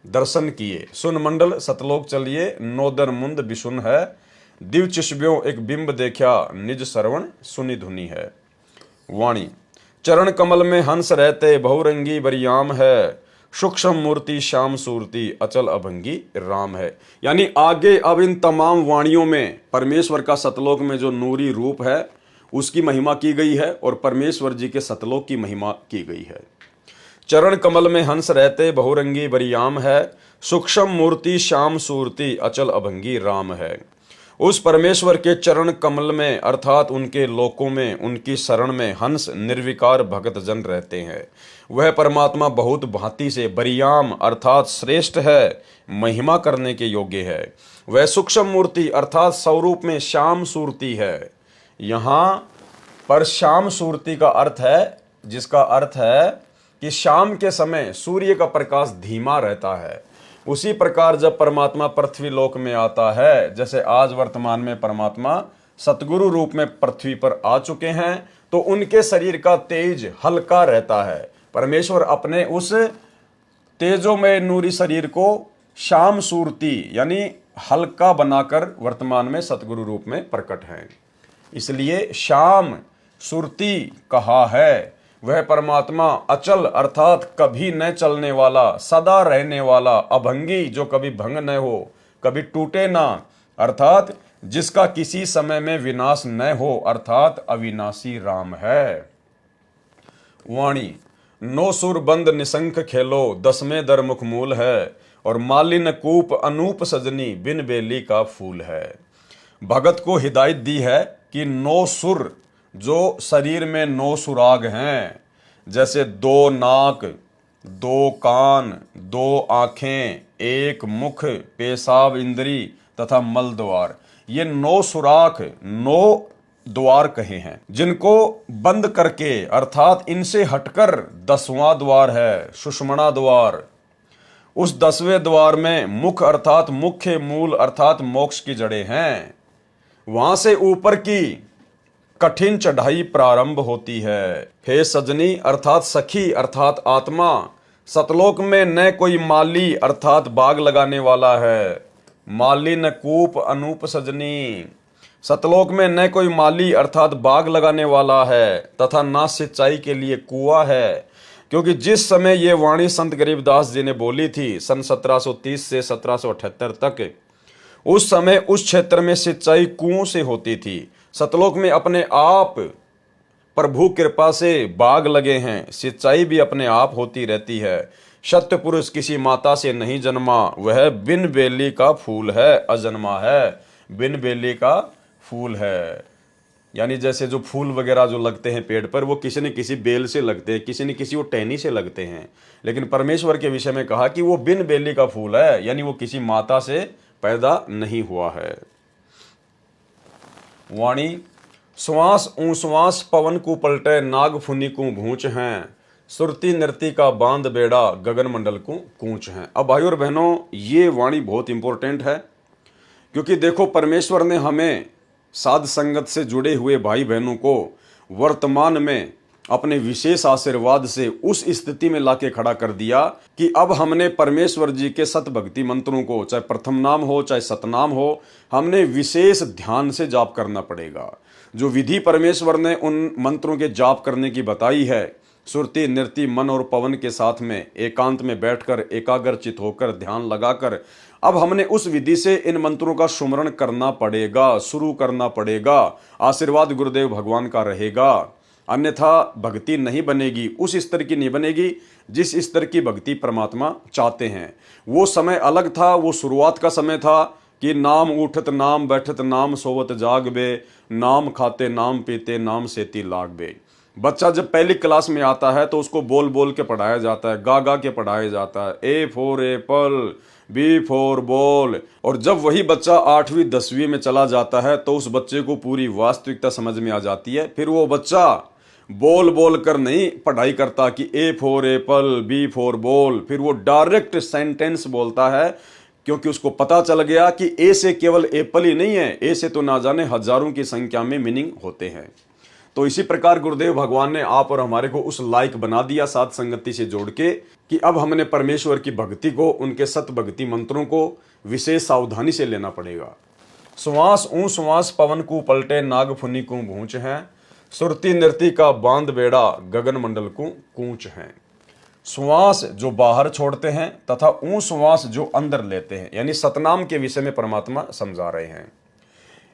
दर्शन किए। सुन मंडल सतलोक चलिए, नोदर मुंद बिशुन है, दिव चिशब्यों एक बिंब देखा, निज श्रवण सुनि धुनी है। वाणी चरण कमल में हंस रहते, बहुरंगी बरियाम है, सूक्ष्म मूर्ति श्याम सूरती, अचल अभंगी राम है। यानी आगे अब इन तमाम वाणियों में परमेश्वर का सतलोक में जो नूरी रूप है उसकी महिमा की गई है और परमेश्वर जी के सतलोक की महिमा की गई है। चरण कमल में हंस रहते, बहुरंगी बरियाम है, सूक्ष्म मूर्ति श्याम सूरती, अचल अभंगी राम है। उस परमेश्वर के चरण कमल में अर्थात उनके लोकों में उनकी शरण में हंस निर्विकार भगत जन रहते हैं। वह परमात्मा बहुत भांति से बरियाम अर्थात श्रेष्ठ है, महिमा करने के योग्य है। वह सूक्ष्म मूर्ति अर्थात स्वरूप में श्याम सूरती है। यहाँ पर श्याम सूरती का अर्थ है, जिसका अर्थ है कि शाम के समय सूर्य का प्रकाश धीमा रहता है। उसी प्रकार जब परमात्मा पृथ्वी लोक में आता है, जैसे आज वर्तमान में परमात्मा सतगुरु रूप में पृथ्वी पर आ चुके हैं, तो उनके शरीर का तेज हल्का रहता है। परमेश्वर अपने उस तेजोमय नूरी शरीर को श्याम सूरती यानी हल्का बनाकर वर्तमान में सतगुरु रूप में प्रकट हैं। इसलिए श्याम सूरती कहा है। वह परमात्मा अचल अर्थात कभी न चलने वाला, सदा रहने वाला, अभंगी जो कभी भंग न हो, कभी टूटे ना, अर्थात जिसका किसी समय में विनाश न हो, अर्थात अविनाशी राम है। वाणी नो सुर बंद निशंक खेलो, 10वें दर मुख मूल है, और मालिन कूप अनूप सजनी, बिन बेली का फूल है। भगत को हिदायत दी है कि 9 सुर जो शरीर में 9 सुराग हैं, जैसे 2 नाक, 2 कान, 2 आंखें, 1 मुख, पेशाब इंद्री तथा मल द्वार, ये 9 सुराख 9 द्वार कहे हैं, जिनको बंद करके अर्थात इनसे हटकर 10वां द्वार है सुषुम्ना द्वार। उस 10वें द्वार में मुख अर्थात मुख्य मूल अर्थात मोक्ष की जड़ें हैं। वहां से ऊपर की कठिन चढ़ाई प्रारंभ होती है। हे सजनी अर्थात सखी अर्थात आत्मा, सतलोक में न कोई माली अर्थात बाग लगाने वाला है। माली न कूप अनूप सजनी, सतलोक में न कोई माली अर्थात बाग लगाने वाला है तथा ना सिंचाई के लिए कुआं है। क्योंकि जिस समय ये वाणी संत गरीबदास जी ने बोली थी सन 1730 से 1778 तक, उस समय उस क्षेत्र में सिंचाई कुओं से होती थी। सतलोक में अपने आप प्रभु कृपा से बाग लगे हैं, सिंचाई भी अपने आप होती रहती है। सत्य पुरुष किसी माता से नहीं जन्मा, वह बिन बेली का फूल है, अजन्मा है, बिन बेली का फूल है। यानी जैसे जो फूल वगैरह जो लगते हैं पेड़ पर, वो किसी न किसी बेल से लगते हैं, किसी न किसी वो टहनी से लगते हैं। लेकिन परमेश्वर के विषय में कहा कि वो बिन बेली का फूल है, यानी वो किसी माता से पैदा नहीं हुआ है। वाणी श्वास ऊश्वास पवन को पलटे, नाग फुनी को घूंच हैं, सुरती नृति का बांध बेड़ा, गगन मंडल को कूच हैं। अब भाई और बहनों, ये वाणी बहुत इंपॉर्टेंट है, क्योंकि देखो परमेश्वर ने हमें साध संगत से जुड़े हुए भाई बहनों को वर्तमान में अपने विशेष आशीर्वाद से उस स्थिति में लाके खड़ा कर दिया कि अब हमने परमेश्वर जी के सत भक्ति मंत्रों को, चाहे प्रथम नाम हो चाहे सतनाम हो, हमने विशेष ध्यान से जाप करना पड़ेगा। जो विधि परमेश्वर ने उन मंत्रों के जाप करने की बताई है, सुरति नृति मन और पवन के साथ में एकांत में बैठकर एकाग्रचित होकर ध्यान लगाकर, अब हमने उस विधि से इन मंत्रों का सुमरण करना पड़ेगा, शुरू करना पड़ेगा। आशीर्वाद गुरुदेव भगवान का रहेगा, अन्यथा भक्ति नहीं बनेगी, उस स्तर की नहीं बनेगी जिस स्तर की भक्ति परमात्मा चाहते हैं। वो समय अलग था, वो शुरुआत का समय था कि नाम उठत नाम बैठत नाम सोवत जागबे, नाम खाते नाम पीते नाम सेती लागबे। बच्चा जब पहली क्लास में आता है तो उसको बोल बोल के पढ़ाया जाता है, गा गा के पढ़ाया जाता है, A for apple, B for ball. और जब वही बच्चा 8वीं 10वीं में चला जाता है तो उस बच्चे को पूरी वास्तविकता समझ में आ जाती है। फिर वो बच्चा बोल बोल कर नहीं पढ़ाई करता कि A for apple, B for ball, फिर वो डायरेक्ट सेंटेंस बोलता है, क्योंकि उसको पता चल गया कि ए से केवल एप्पल ही नहीं है, ए से तो ना जाने हजारों की संख्या में मीनिंग होते हैं। तो इसी प्रकार गुरुदेव भगवान ने आप और हमारे को उस लायक बना दिया साध संगति से जोड़ के कि अब हमने परमेश्वर की भक्ति को, उनके सत भक्ति मंत्रों को विशेष सावधानी से लेना पड़ेगा। श्वास ऊ श्वास पवन को पलटे नाग फुनी को भूंच है, सुरती नृति का बांध बेड़ा गगन मंडल को कूच है। श्वास जो बाहर छोड़ते हैं तथा ऊ श्वास जो अंदर लेते हैं, यानी सतनाम के विषय में परमात्मा समझा रहे हैं।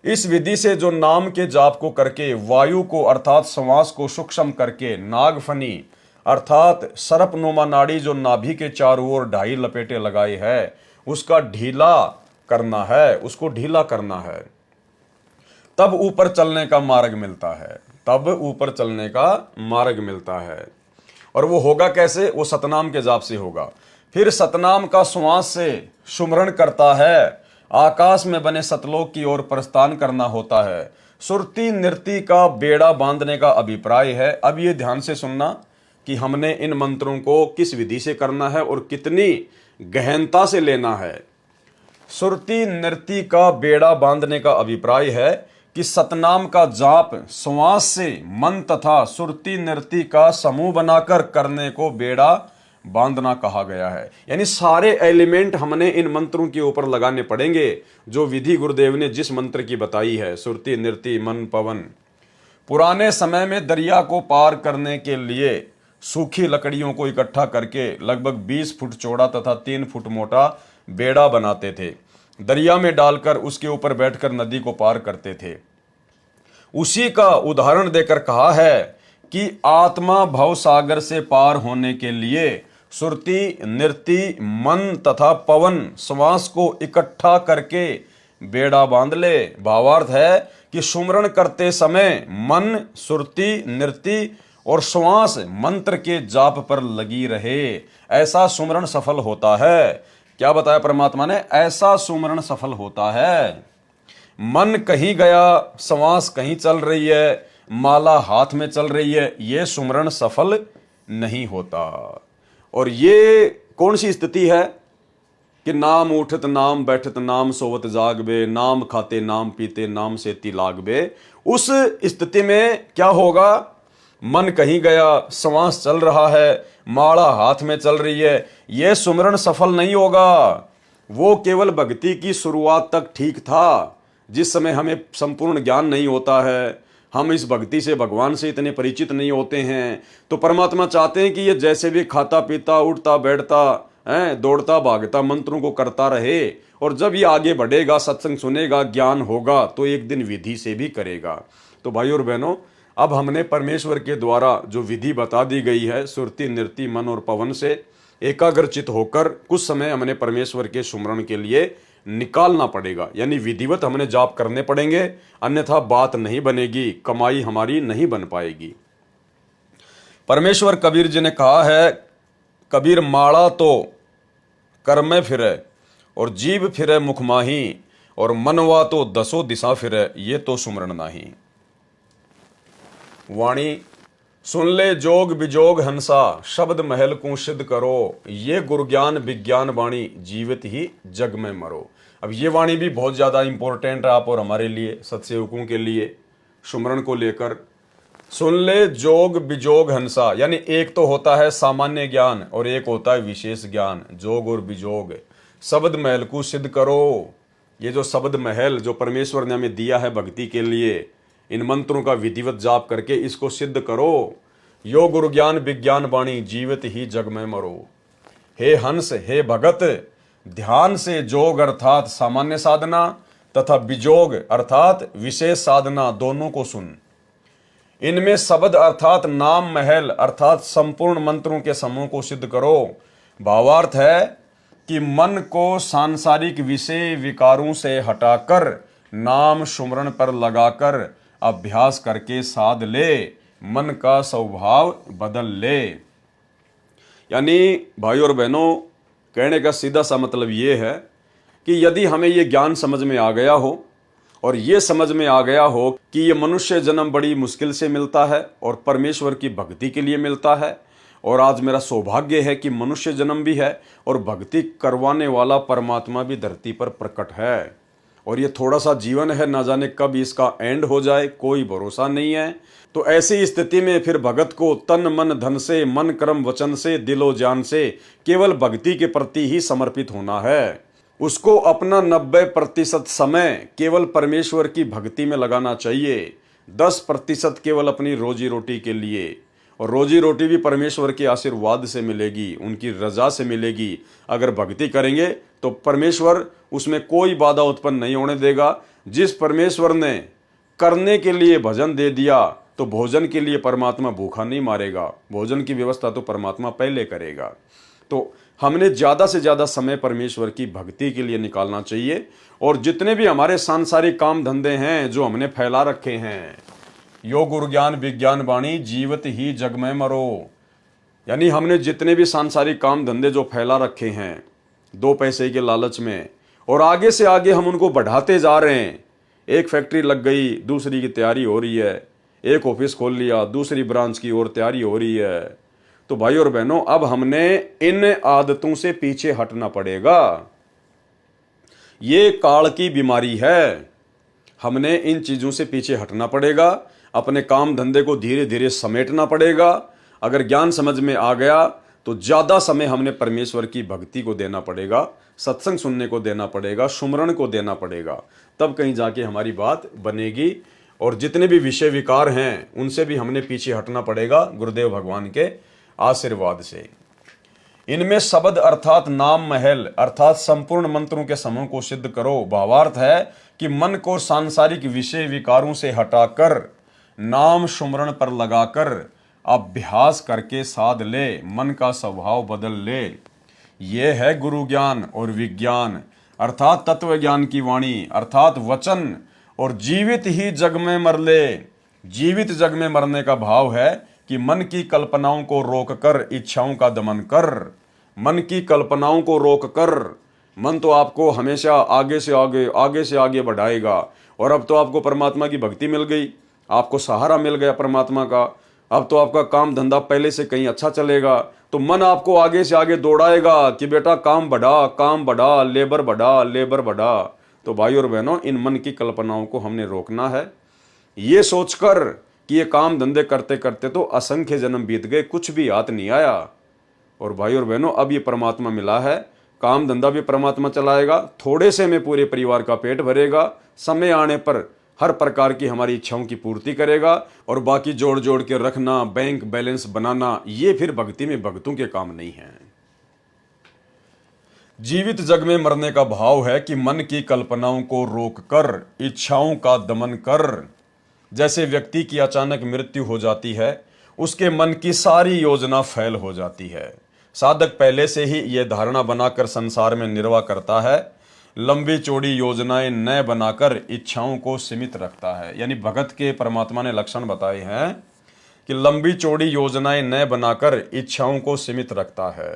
इस विधि से जो नाम के जाप को करके वायु को अर्थात श्वास को सूक्ष्म करके नागफनी अर्थात सर्पनुमा नाड़ी जो नाभि के चारों ओर 2.5 लपेटे लगाए है, उसका ढीला करना है, उसको ढीला करना है, तब ऊपर चलने का मार्ग मिलता है, तब ऊपर चलने का मार्ग मिलता है। और वो होगा कैसे? वो सतनाम के जाप से होगा। फिर सतनाम का श्वास से सुमरण करता है, आकाश में बने सतलोक की ओर प्रस्थान करना होता है। सुरती नृति का बेड़ा बांधने का अभिप्राय है। अब ये ध्यान से सुनना कि हमने इन मंत्रों को किस विधि से करना है और कितनी गहनता से लेना है। सुरती नृति का बेड़ा बांधने का अभिप्राय है कि सतनाम का जाप श्वास से मन तथा सुरती नृति का समूह बनाकर करने को बेड़ा बांधना कहा गया है। यानी सारे एलिमेंट हमने इन मंत्रों के ऊपर लगाने पड़ेंगे जो विधि गुरुदेव ने जिस मंत्र की बताई है, सुरती नृति मन पवन। पुराने समय में दरिया को पार करने के लिए सूखी लकड़ियों को इकट्ठा करके लगभग 20 फुट चौड़ा तथा 3 फुट मोटा बेड़ा बनाते थे, दरिया में डालकर उसके ऊपर बैठकर नदी को पार करते थे। उसी का उदाहरण देकर कहा है कि आत्मा भव सागर से पार होने के लिए सुरति नृति मन तथा पवन श्वास को इकट्ठा करके बेड़ा बांध ले। भावार्थ है कि सुमरण करते समय मन सुरति नृति और श्वास मंत्र के जाप पर लगी रहे, ऐसा सुमरण सफल होता है। क्या बताया परमात्मा ने? ऐसा सुमरण सफल होता है। मन कहीं गया, श्वास कहीं चल रही है, माला हाथ में चल रही है, ये सुमरण सफल नहीं होता। और ये कौन सी स्थिति है कि नाम उठत नाम बैठत नाम सोवत जागबे, नाम खाते नाम पीते नाम सेती लागबे। उस स्थिति में क्या होगा? मन कहीं गया, श्वास चल रहा है, माला हाथ में चल रही है, यह सुमरण सफल नहीं होगा। वो केवल भक्ति की शुरुआत तक ठीक था, जिस समय हमें संपूर्ण ज्ञान नहीं होता है, हम इस भक्ति से भगवान से इतने परिचित नहीं होते हैं। तो परमात्मा चाहते हैं कि ये जैसे भी खाता पीता उठता बैठता है, दौड़ता भागता मंत्रों को करता रहे, और जब ये आगे बढ़ेगा, सत्संग सुनेगा, ज्ञान होगा, तो एक दिन विधि से भी करेगा। तो भाई और बहनों, अब हमने परमेश्वर के द्वारा जो विधि बता दी गई है, सुरति नृति मन और पवन से एकाग्रचित होकर कुछ समय हमने परमेश्वर के सुमरण के लिए निकालना पड़ेगा। यानी विधिवत हमने जाप करने पड़ेंगे, अन्यथा बात नहीं बनेगी, कमाई हमारी नहीं बन पाएगी। परमेश्वर कबीर जी ने कहा है, कबीर माड़ा तो कर में फिरे और जीभ फिरे मुख माही, और मनवा तो 10 दिशा फिरे, ये तो सुमरण नाही। वाणी सुन ले जोग बिजोग हंसा, शब्द महल को सिद्ध करो, ये गुरज्ञान विज्ञान वाणी, जीवित ही जग में मरो। अब ये वाणी भी बहुत ज़्यादा इंपॉर्टेंट है आप और हमारे लिए, सत्सेवकों के लिए, सुमरण को लेकर। सुन ले जोग बिजोग हंसा, यानी एक तो होता है सामान्य ज्ञान और एक होता है विशेष ज्ञान। जोग और बिजोग, शब्द महल को सिद्ध करो। ये जो शब्द महल जो परमेश्वर ने हमें दिया है भक्ति के लिए, इन मंत्रों का विधिवत जाप करके इसको सिद्ध करो। यो गुरु ज्ञान विज्ञान वाणी, जीवित ही जग में मरो। हे हंस, हे भगत, ध्यान से जोग अर्थात सामान्य साधना तथा बिजोग अर्थात विशेष साधना दोनों को सुन। इनमें शब्द अर्थात नाम महल अर्थात संपूर्ण मंत्रों के समूह को सिद्ध करो। भावार्थ है कि मन को सांसारिक विषय विकारों से हटाकर नाम सुमरण पर लगाकर अभ्यास करके साध ले, मन का स्वभाव बदल ले। यानी भाई और बहनों, कहने का सीधा सा मतलब ये है कि यदि हमें ये ज्ञान समझ में आ गया हो और ये समझ में आ गया हो कि ये मनुष्य जन्म बड़ी मुश्किल से मिलता है और परमेश्वर की भक्ति के लिए मिलता है, और आज मेरा सौभाग्य है कि मनुष्य जन्म भी है और भक्ति करवाने वाला परमात्मा भी धरती पर प्रकट है, और ये थोड़ा सा जीवन है, ना जाने कब इसका एंड हो जाए, कोई भरोसा नहीं है। तो ऐसी स्थिति में फिर भगत को तन मन धन से, मन कर्म वचन से, दिलो जान से केवल भक्ति के प्रति ही समर्पित होना है। उसको अपना 90% समय केवल परमेश्वर की भक्ति में लगाना चाहिए, 10% केवल अपनी रोजी रोटी के लिए, और रोजी रोटी भी परमेश्वर के आशीर्वाद से मिलेगी, उनकी रजा से मिलेगी। अगर भक्ति करेंगे तो परमेश्वर उसमें कोई बाधा उत्पन्न नहीं होने देगा। जिस परमेश्वर ने करने के लिए भजन दे दिया तो भोजन के लिए परमात्मा भूखा नहीं मारेगा, भोजन की व्यवस्था तो परमात्मा पहले करेगा। तो हमने ज़्यादा से ज़्यादा समय परमेश्वर की भक्ति के लिए निकालना चाहिए, और जितने भी हमारे सांसारिक काम धंधे हैं जो हमने फैला रखे हैं, यो गुरु ज्ञान विज्ञान वाणी, जीवित ही जग में मरो, यानी हमने जितने भी सांसारिक काम धंधे जो फैला रखे हैं 2 पैसे के लालच में, और आगे से आगे हम उनको बढ़ाते जा रहे हैं। एक फैक्ट्री लग गई, दूसरी की तैयारी हो रही है, एक ऑफिस खोल लिया, दूसरी ब्रांच की ओर तैयारी हो रही है। तो भाई और बहनों, अब हमने इन आदतों से पीछे हटना पड़ेगा। ये काल की बीमारी है, हमने इन चीजों से पीछे हटना पड़ेगा, अपने काम धंधे को धीरे धीरे समेटना पड़ेगा। अगर ज्ञान समझ में आ गया तो ज्यादा समय हमने परमेश्वर की भक्ति को देना पड़ेगा, सत्संग सुनने को देना पड़ेगा, सुमरण को देना पड़ेगा, तब कहीं जाके हमारी बात बनेगी। और जितने भी विषय विकार हैं उनसे भी हमने पीछे हटना पड़ेगा गुरुदेव भगवान के आशीर्वाद से। इनमें शब्द अर्थात नाम महल अर्थात संपूर्ण मंत्रों के समूह को सिद्ध करो। भावार्थ है कि मन को सांसारिक विषय विकारों से हटाकर नाम सुमरण पर लगाकर अभ्यास करके साध ले, मन का स्वभाव बदल ले। ये है गुरु ज्ञान और विज्ञान अर्थात तत्व ज्ञान की वाणी अर्थात वचन, और जीवित ही जग में मर ले। जीवित जग में मरने का भाव है कि मन की कल्पनाओं को रोककर इच्छाओं का दमन कर। मन की कल्पनाओं को रोककर, मन तो आपको हमेशा आगे से आगे बढ़ाएगा। और अब तो आपको परमात्मा की भक्ति मिल गई, आपको सहारा मिल गया परमात्मा का, अब तो आपका काम धंधा पहले से कहीं अच्छा चलेगा, तो मन आपको आगे से आगे दौड़ाएगा कि बेटा काम बढ़ा, लेबर बढ़ा। तो भाई और बहनों, इन मन की कल्पनाओं को हमने रोकना है, ये सोचकर कि ये काम धंधे करते करते तो असंख्य जन्म बीत गए, कुछ भी हाथ नहीं आया। और भाई और बहनों, अब ये परमात्मा मिला है, काम धंधा भी परमात्मा चलाएगा, थोड़े से में पूरे परिवार का पेट भरेगा, समय आने पर हर प्रकार की हमारी इच्छाओं की पूर्ति करेगा, और बाकी जोड़ जोड़ के रखना, बैंक बैलेंस बनाना, ये फिर भक्ति में भक्तों के काम नहीं है। जीवित जग में मरने का भाव है कि मन की कल्पनाओं को रोककर इच्छाओं का दमन कर। जैसे व्यक्ति की अचानक मृत्यु हो जाती है, उसके मन की सारी योजना फेल हो जाती है। साधक पहले से ही यह धारणा बनाकर संसार में निर्वाह करता है, लंबी चौड़ी योजनाएं न बनाकर इच्छाओं को सीमित रखता है। यानी भगत के परमात्मा ने लक्षण बताए हैं कि लंबी चौड़ी योजनाएं न बनाकर इच्छाओं को सीमित रखता है।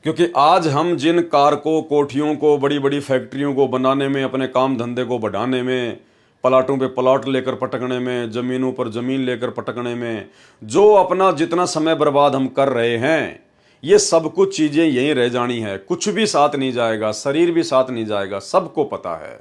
क्योंकि आज हम जिन कारकों, कोठियों को, बड़ी बड़ी फैक्ट्रियों को बनाने में, अपने काम धंधे को बढ़ाने में, प्लाटों पे प्लाट लेकर पटकने में, जमीनों पर जमीन लेकर पटकने में, जो अपना जितना समय बर्बाद हम कर रहे हैं, ये सब कुछ चीज़ें यहीं रह जानी है, कुछ भी साथ नहीं जाएगा, शरीर भी साथ नहीं जाएगा, सबको पता है।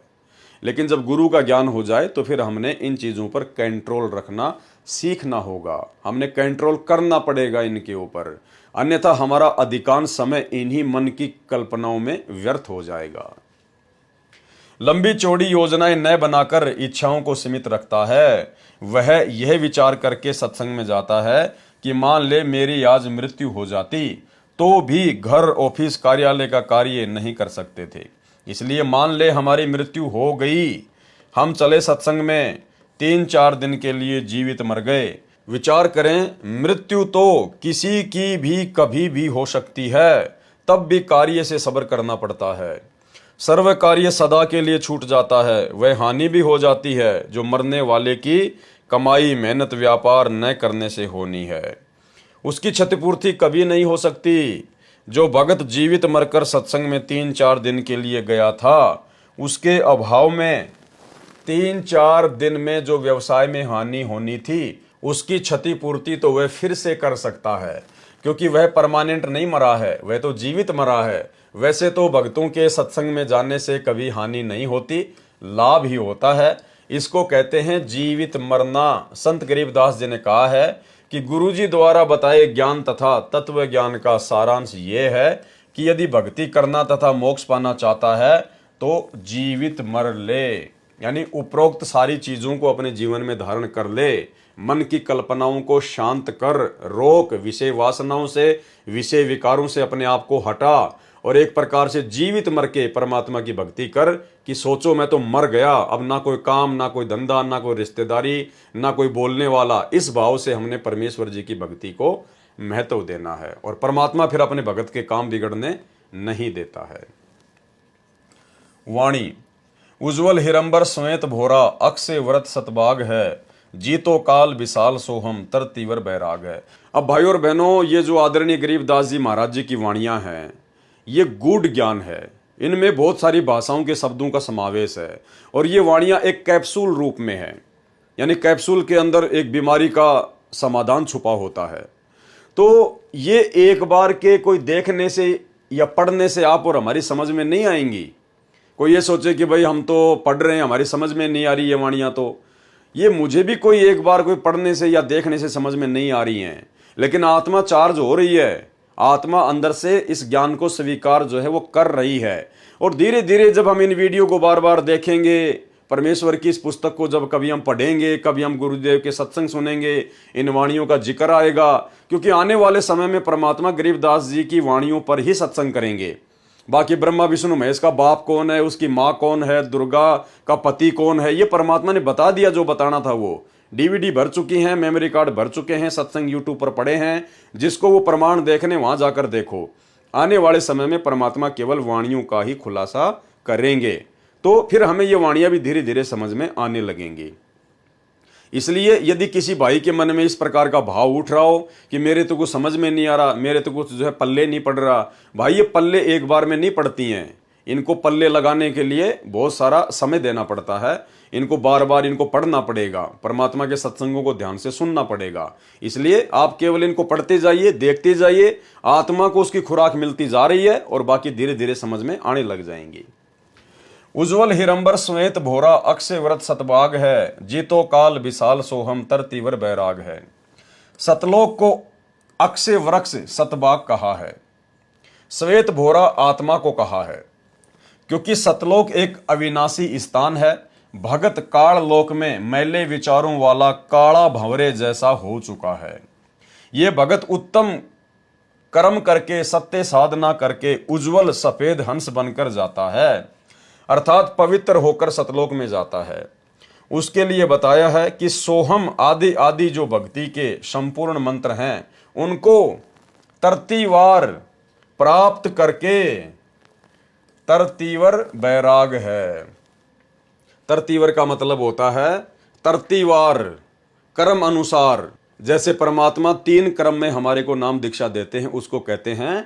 लेकिन जब गुरु का ज्ञान हो जाए तो फिर हमने इन चीज़ों पर कंट्रोल रखना सीखना होगा, हमने कंट्रोल करना पड़ेगा इनके ऊपर, अन्यथा हमारा अधिकांश समय इन्हीं मन की कल्पनाओं में व्यर्थ हो जाएगा। लंबी चौड़ी योजनाएं न बनाकर इच्छाओं को सीमित रखता है। वह यह विचार करके सत्संग में जाता है कि मान ले मेरी आज मृत्यु हो जाती तो भी घर ऑफिस कार्यालय का कार्य नहीं कर सकते थे, इसलिए मान ले हमारी मृत्यु हो गई, हम चले सत्संग में, 3-4 दिन के लिए जीवित मर गए। विचार करें, मृत्यु तो किसी की भी कभी भी हो सकती है, तब भी कार्य से सब्र करना पड़ता है। सर्व कार्य सदा के लिए छूट जाता है, वह हानि भी हो जाती है जो मरने वाले की कमाई मेहनत व्यापार न करने से होनी है। उसकी क्षतिपूर्ति कभी नहीं हो सकती। जो भगत जीवित मरकर सत्संग में 3-4 दिन के लिए गया था, उसके अभाव में 3-4 दिन में जो व्यवसाय में हानि होनी थी, उसकी क्षतिपूर्ति तो वह फिर से कर सकता है, क्योंकि वह परमानेंट नहीं मरा है, वह तो जीवित मरा है। वैसे तो भक्तों के सत्संग में जाने से कभी हानि नहीं होती, लाभ ही होता है। इसको कहते हैं जीवित मरना। संत गरीबदास जी ने कहा है कि गुरुजी द्वारा बताए ज्ञान तथा तत्व ज्ञान का सारांश ये है कि यदि भक्ति करना तथा मोक्ष पाना चाहता है तो जीवित मर ले, यानी उपरोक्त सारी चीजों को अपने जीवन में धारण कर ले। मन की कल्पनाओं को शांत कर, रोक, विषय वासनाओं से विषय विकारों से अपने आप को हटा और एक प्रकार से जीवित मर के परमात्मा की भक्ति कर कि सोचो मैं तो मर गया, अब ना कोई काम, ना कोई धंधा, ना कोई रिश्तेदारी, ना कोई बोलने वाला। इस भाव से हमने परमेश्वर जी की भक्ति को महत्व देना है और परमात्मा फिर अपने भगत के काम बिगड़ने नहीं देता है। वाणी, उज्ज्वल हिरंबर श्वेत भोरा, अक्षय व्रत सतबाग है, जीतो काल विशाल सोहम तरतीवर बैराग है। अब भाइयों और बहनों, ये जो आदरणीय गरीबदास जी महाराज जी की वाणियां हैं, ये गूढ़ ज्ञान है। इनमें बहुत सारी भाषाओं के शब्दों का समावेश है और ये वाणियां एक कैप्सूल रूप में है, यानी कैप्सूल के अंदर एक बीमारी का समाधान छुपा होता है। तो ये एक बार के कोई देखने से या पढ़ने से आप और हमारी समझ में नहीं आएंगी। कोई ये सोचे कि भाई हम तो पढ़ रहे हैं, हमारी समझ में नहीं आ रही ये वाणियां, तो ये मुझे भी कोई एक बार कोई पढ़ने से या देखने से समझ में नहीं आ रही हैं, लेकिन आत्मा चार्ज हो रही है, आत्मा अंदर से इस ज्ञान को स्वीकार जो है वो कर रही है। और धीरे धीरे जब हम इन वीडियो को बार बार देखेंगे, परमेश्वर की इस पुस्तक को जब कभी हम पढ़ेंगे, कभी हम गुरुदेव के सत्संग सुनेंगे, इन वाणियों का जिक्र आएगा, क्योंकि आने वाले समय में परमात्मा गरीबदास जी की वाणियों पर ही सत्संग करेंगे। बाकी ब्रह्मा विष्णु महेश का बाप कौन है, उसकी माँ कौन है, दुर्गा का पति कौन है, ये परमात्मा ने बता दिया जो बताना था। वो डीवीडी भर चुकी हैं, मेमोरी कार्ड भर चुके हैं, सत्संग यूट्यूब पर पड़े हैं, जिसको वो प्रमाण देखने वहां जाकर देखो। आने वाले समय में परमात्मा केवल वाणियों का ही खुलासा करेंगे, तो फिर हमें ये वाणियां भी धीरे धीरे समझ में आने लगेंगी। इसलिए यदि किसी भाई के मन में इस प्रकार का भाव उठ रहा हो कि मेरे तो कुछ समझ में नहीं आ रहा, मेरे तो कुछ जो है पल्ले नहीं पड़ रहा, भाई ये पल्ले एक बार में नहीं पड़ती हैं। इनको पल्ले लगाने के लिए बहुत सारा समय देना पड़ता है, इनको बार बार इनको पढ़ना पड़ेगा, परमात्मा के सत्संगों को ध्यान से सुनना पड़ेगा। इसलिए आप केवल इनको पढ़ते जाइए, देखते जाइए, आत्मा को उसकी खुराक मिलती जा रही है और बाकी धीरे धीरे समझ में आने लग जाएंगी। उज्ज्वल हिरंबर श्वेत भोरा, अक्षय व्रत सतबाग है, जीतो काल विशाल सोहम तरतीवर बैराग है। सतलोक को अक्षय वृक्ष सतबाग कहा है, श्वेत भोरा आत्मा को कहा है, क्योंकि सतलोक एक अविनाशी स्थान है। भगत काल लोक में मैले विचारों वाला काला भंवरे जैसा हो चुका है। ये भगत उत्तम कर्म करके, सत्य साधना करके उज्जवल सफेद हंस बनकर जाता है, अर्थात पवित्र होकर सतलोक में जाता है। उसके लिए बताया है कि सोहम आदि आदि जो भक्ति के संपूर्ण मंत्र हैं, उनको तरतीवार प्राप्त करके तरतीवर बैराग है। तरतीवर का मतलब होता है तरतीवार, कर्म अनुसार। जैसे परमात्मा 3 क्रम में हमारे को नाम दीक्षा देते हैं, उसको कहते हैं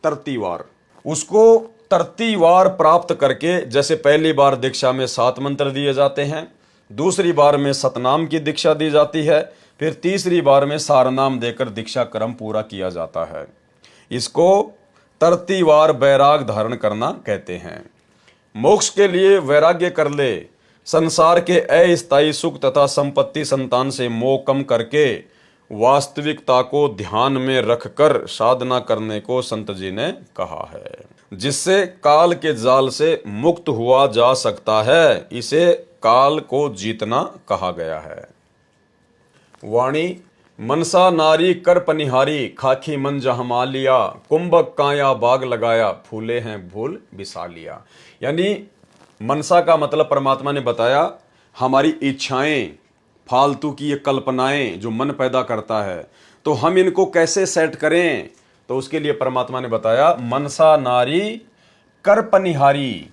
तरतीवार। उसको तरतीवार प्राप्त करके, जैसे पहली बार दीक्षा में 7 मंत्र दिए जाते हैं, दूसरी बार में सतनाम की दीक्षा दी जाती है, फिर तीसरी बार में सारनाम देकर दीक्षा क्रम पूरा किया जाता है। इसको तरतीवार बैराग धारण करना कहते हैं। मोक्ष के लिए वैराग्य कर ले, संसार के अस्थायी सुख तथा संपत्ति संतान से मोह कम करके वास्तविकता को ध्यान में रखकर साधना करने को संत जी ने कहा है, जिससे काल के जाल से मुक्त हुआ जा सकता है। इसे काल को जीतना कहा गया है। वाणी मनसा नारी कर पनिहारी, खाखी मन जहाँ मालिया, कुंभक काया बाग लगाया, फूले हैं फूल बिसा लिया। यानी मनसा का मतलब परमात्मा ने बताया हमारी इच्छाएं, फालतू की ये कल्पनाएं जो मन पैदा करता है, तो हम इनको कैसे सेट करें, तो उसके लिए परमात्मा ने बताया मनसा नारी कर पनिहारी।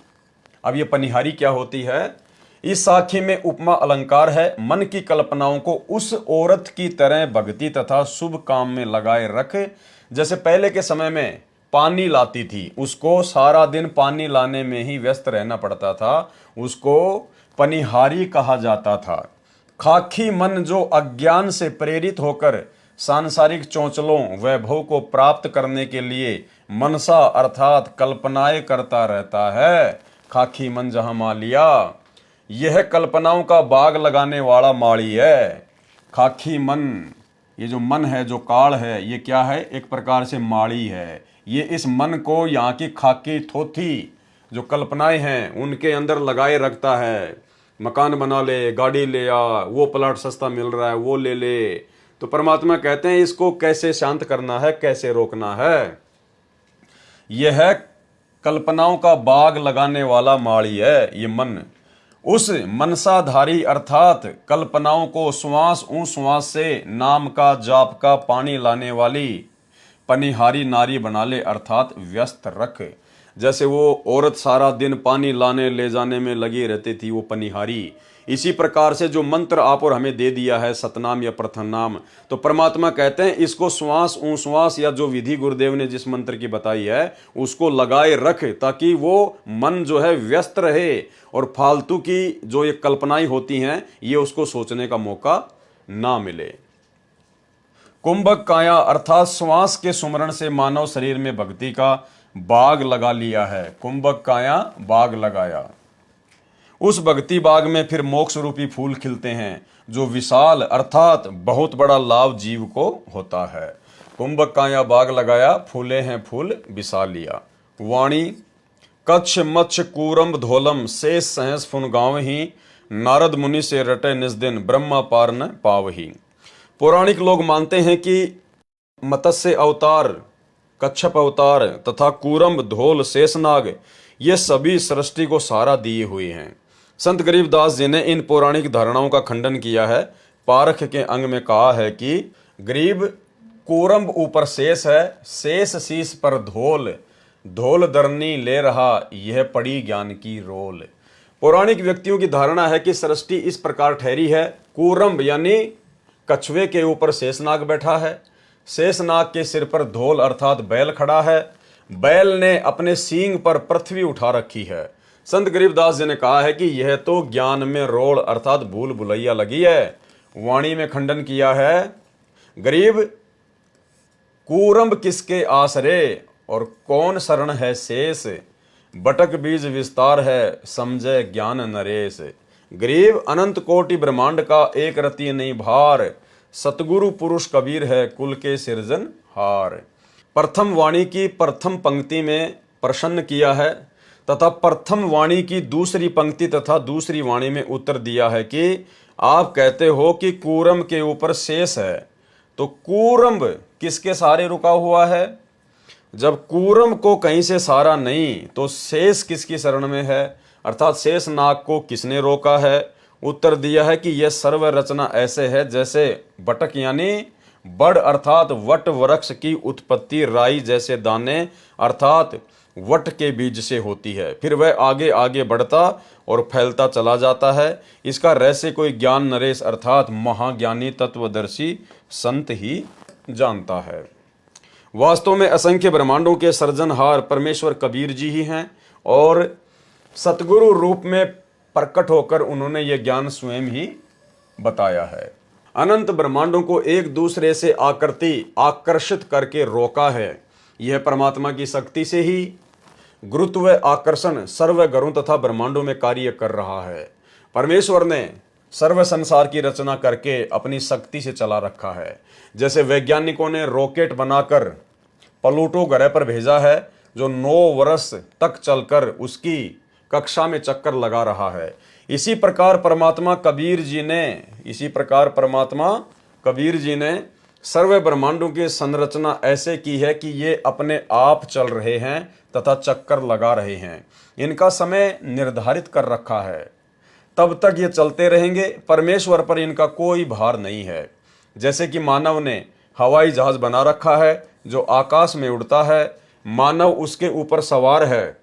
अब ये पनिहारी क्या होती है? इस साखी में उपमा अलंकार है। मन की कल्पनाओं को उस औरत की तरह भक्ति तथा शुभ काम में लगाए रख, जैसे पहले के समय में पानी लाती थी, उसको सारा दिन पानी लाने में ही व्यस्त रहना पड़ता था, उसको पनिहारी कहा जाता था। खाखी मन जो अज्ञान से प्रेरित होकर सांसारिक चौंचलों वैभव को प्राप्त करने के लिए मनसा अर्थात कल्पनाएं करता रहता है, खाखी मन जहां मालिया, यह कल्पनाओं का बाग लगाने वाला माली है। खाखी मन, ये जो मन है, जो काल है, ये क्या है? एक प्रकार से माली है। ये इस मन को यहाँ की खाकी थोथी जो कल्पनाएं हैं उनके अंदर लगाए रखता है। मकान बना ले, गाड़ी ले आ, वो प्लाट सस्ता मिल रहा है वो ले ले। तो परमात्मा कहते हैं इसको कैसे शांत करना है, कैसे रोकना है। यह कल्पनाओं का बाग लगाने वाला माली है ये मन। उस मनसाधारी अर्थात कल्पनाओं को श्वास श्वास से नाम का जाप का पानी लाने वाली पनिहारी नारी बना ले, अर्थात व्यस्त रख। जैसे वो औरत सारा दिन पानी लाने ले जाने में लगी रहती थी, वो पनिहारी। इसी प्रकार से जो मंत्र आप और हमें दे दिया है सतनाम या प्रथम नाम, तो परमात्मा कहते हैं इसको श्वास श्वास या जो विधि गुरुदेव ने जिस मंत्र की बताई है उसको लगाए रख, ताकि वो मन जो है व्यस्त रहे और फालतू की जो ये कल्पनाएं होती हैं ये उसको सोचने का मौका ना मिले। कुंभक काया अर्थात श्वास के सुमरण से मानव शरीर में भक्ति का बाग लगा लिया है। कुंभक काया बाग लगाया, उस भक्ति बाग में फिर मोक्ष रूपी फूल खिलते हैं जो विशाल अर्थात बहुत बड़ा लाभ जीव को होता है। कुंभक काया बाग लगाया, फूले हैं फूल बिसा लिया। वाणी कच्छ मच्छ कूरम्ब धोलम, शेष सहस फुन गाँव ही, नारद मुनि से रटे निज दिन, ब्रह्मा पार न पावही। पौराणिक लोग मानते हैं कि मत्स्य अवतार, कच्छप अवतार तथा कूरम्ब, धोल, शेषनाग ये सभी सृष्टि को सहारा दिए हुए हैं। संत गरीबदास जी ने इन पौराणिक धारणाओं का खंडन किया है। पारख के अंग में कहा है कि गरीब कूरम्ब ऊपर शेष है, शेष शीश पर धोल, धोल दरनी ले रहा, यह पड़ी ज्ञान की रोल। पौराणिक व्यक्तियों की धारणा है कि सृष्टि इस प्रकार ठहरी है। कूरम्ब यानी कछुए के ऊपर शेषनाग बैठा है, शेषनाग के सिर पर धोल अर्थात बैल खड़ा है, बैल ने अपने सींग पर पृथ्वी उठा रखी है। संत गरीबदास जी ने कहा है कि यह तो ज्ञान में रोड़ अर्थात भूल भुलैया लगी है। वाणी में खंडन किया है, गरीब कूरम्ब किसके आसरे और कौन शरण है शेष, बटक बीज विस्तार है समझे ज्ञान नरेश। गरीब अनंत कोटि ब्रह्मांड का एक रति नहीं भार, सतगुरु पुरुष कबीर है कुल के सिरजन हार। प्रथम वाणी की प्रथम पंक्ति में प्रसन्न किया है तथा प्रथम वाणी की दूसरी पंक्ति तथा दूसरी वाणी में उत्तर दिया है कि आप कहते हो कि कूरम्ब के ऊपर शेष है, तो कूरम्ब किसके सहारे रुका हुआ है? जब कूरम्ब को कहीं से सहारा नहीं तो शेष किसकी शरण में है, अर्थात शेष नाग को किसने रोका है? उत्तर दिया है कि यह सर्व रचना ऐसे है जैसे बटक यानी बड़ अर्थात वट वृक्ष की उत्पत्ति राई जैसे दाने अर्थात वट के बीज से होती है, फिर वह आगे आगे बढ़ता और फैलता चला जाता है। इसका रहस्य कोई ज्ञान नरेश अर्थात महाज्ञानी तत्वदर्शी संत ही जानता है। वास्तव में असंख्य ब्रह्मांडों के सृजनहार परमेश्वर कबीर जी ही हैं और सतगुरु रूप में प्रकट होकर उन्होंने ये ज्ञान स्वयं ही बताया है। अनंत ब्रह्मांडों को एक दूसरे से आकृति आकर्षित करके रोका है, यह परमात्मा की शक्ति से ही। गुरुत्व आकर्षण सर्व ग्रहों तथा ब्रह्मांडों में कार्य कर रहा है। परमेश्वर ने सर्व संसार की रचना करके अपनी शक्ति से चला रखा है। जैसे वैज्ञानिकों ने रॉकेट बनाकर प्लूटो ग्रह पर भेजा है, जो 9 वर्ष तक चलकर उसकी कक्षा में चक्कर लगा रहा है। इसी प्रकार परमात्मा कबीर जी ने सर्व ब्रह्मांडों की संरचना ऐसे की है कि ये अपने आप चल रहे हैं तथा चक्कर लगा रहे हैं। इनका समय निर्धारित कर रखा है, तब तक ये चलते रहेंगे। परमेश्वर पर इनका कोई भार नहीं है। जैसे कि मानव ने हवाई जहाज बना रखा है जो आकाश में उड़ता है, मानव उसके ऊपर सवार है।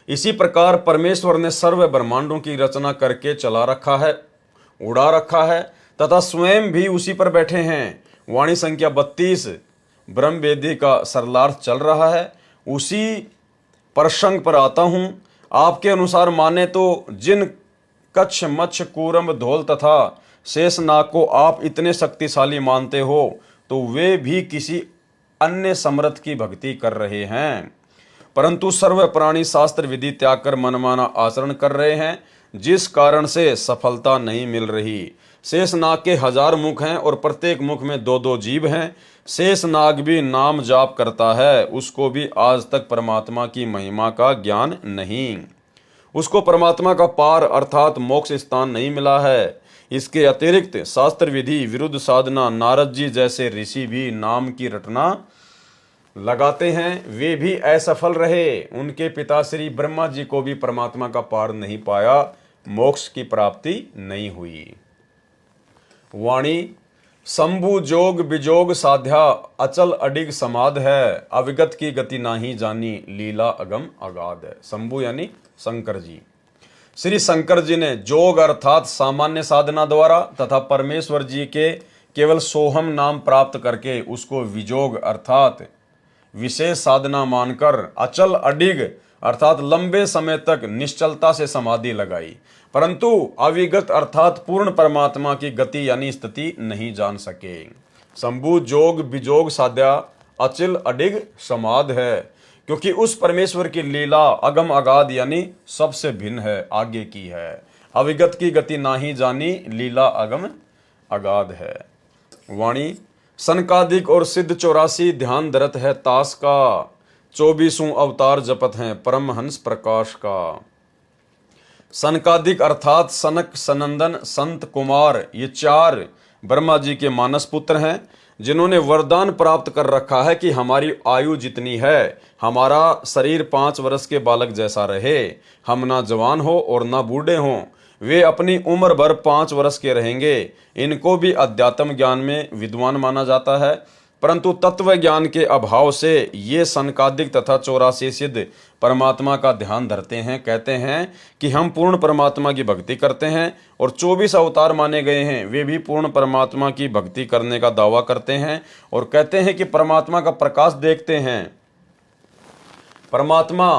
इसी प्रकार परमेश्वर ने सर्व ब्रह्मांडों की रचना करके चला रखा है, उड़ा रखा है तथा स्वयं भी उसी पर बैठे हैं। वाणी संख्या 32 ब्रह्म वेदी का सरलार्थ चल रहा है। उसी प्रसंग पर आता हूं। आपके अनुसार माने तो जिन कच्छ मच्छ कूरम धौल तथा शेषनाग को आप इतने शक्तिशाली मानते हो, तो वे भी किसी अन्य समर्थ की भक्ति कर रहे हैं, परंतु सर्व प्राणी शास्त्र विधि त्याग कर मनमाना आचरण कर रहे हैं, जिस कारण से सफलता नहीं मिल रही। शेषनाग के 1000 मुख हैं और प्रत्येक मुख में 2-2 जीभ हैं। शेषनाग भी नाम जाप करता है, उसको भी आज तक परमात्मा की महिमा का ज्ञान नहीं। उसको परमात्मा का पार अर्थात मोक्ष स्थान नहीं मिला है। इसके अतिरिक्त शास्त्र विधि विरुद्ध साधना नारद जी जैसे ऋषि भी नाम की रटना लगाते हैं, वे भी असफल रहे। उनके पिता श्री ब्रह्मा जी को भी परमात्मा का पार नहीं पाया, मोक्ष की प्राप्ति नहीं हुई। वाणी शंभु जोग बिजोग साध्या अचल अडिग समाध है, अविगत की गति नाही जानी लीला अगम अगाध है। शंभु यानी शंकर जी। श्री शंकर जी ने जोग अर्थात सामान्य साधना द्वारा तथा परमेश्वर जी के केवल सोहम नाम प्राप्त करके उसको विजोग अर्थात विशेष साधना मानकर अचल अडिग अर्थात लंबे समय तक निश्चलता से समाधि लगाई, परंतु अविगत अर्थात पूर्ण परमात्मा की गति यानी स्थिति नहीं जान सके। शंभु जोग बिजोग साध्या अचल अडिग समाध है, क्योंकि उस परमेश्वर की लीला अगम अगाध यानी सबसे भिन्न है, आगे की है। अविगत की गति नाही जानी लीला अगम अगाध है। वाणी सनकादिक और सिद्ध 84 ध्यान धरत है तास का, 24 अवतार जपत हैं परमहंस प्रकाश का। सनकादिक अर्थात सनक सनंदन संत कुमार, ये 4 ब्रह्मा जी के मानस पुत्र हैं, जिन्होंने वरदान प्राप्त कर रखा है कि हमारी आयु जितनी है, हमारा शरीर 5 वर्ष के बालक जैसा रहे, हम ना जवान हो और ना बूढ़े हों। वे अपनी उम्र भर 5 वर्ष के रहेंगे। इनको भी अध्यात्म ज्ञान में विद्वान माना जाता है, परंतु तत्व ज्ञान के अभाव से ये सनकादिक तथा 84 सिद्ध परमात्मा का ध्यान धरते हैं। कहते हैं कि हम पूर्ण परमात्मा की भक्ति करते हैं, और 24 अवतार माने गए हैं, वे भी पूर्ण परमात्मा की भक्ति करने का दावा करते हैं और कहते हैं कि परमात्मा का प्रकाश देखते हैं। परमात्मा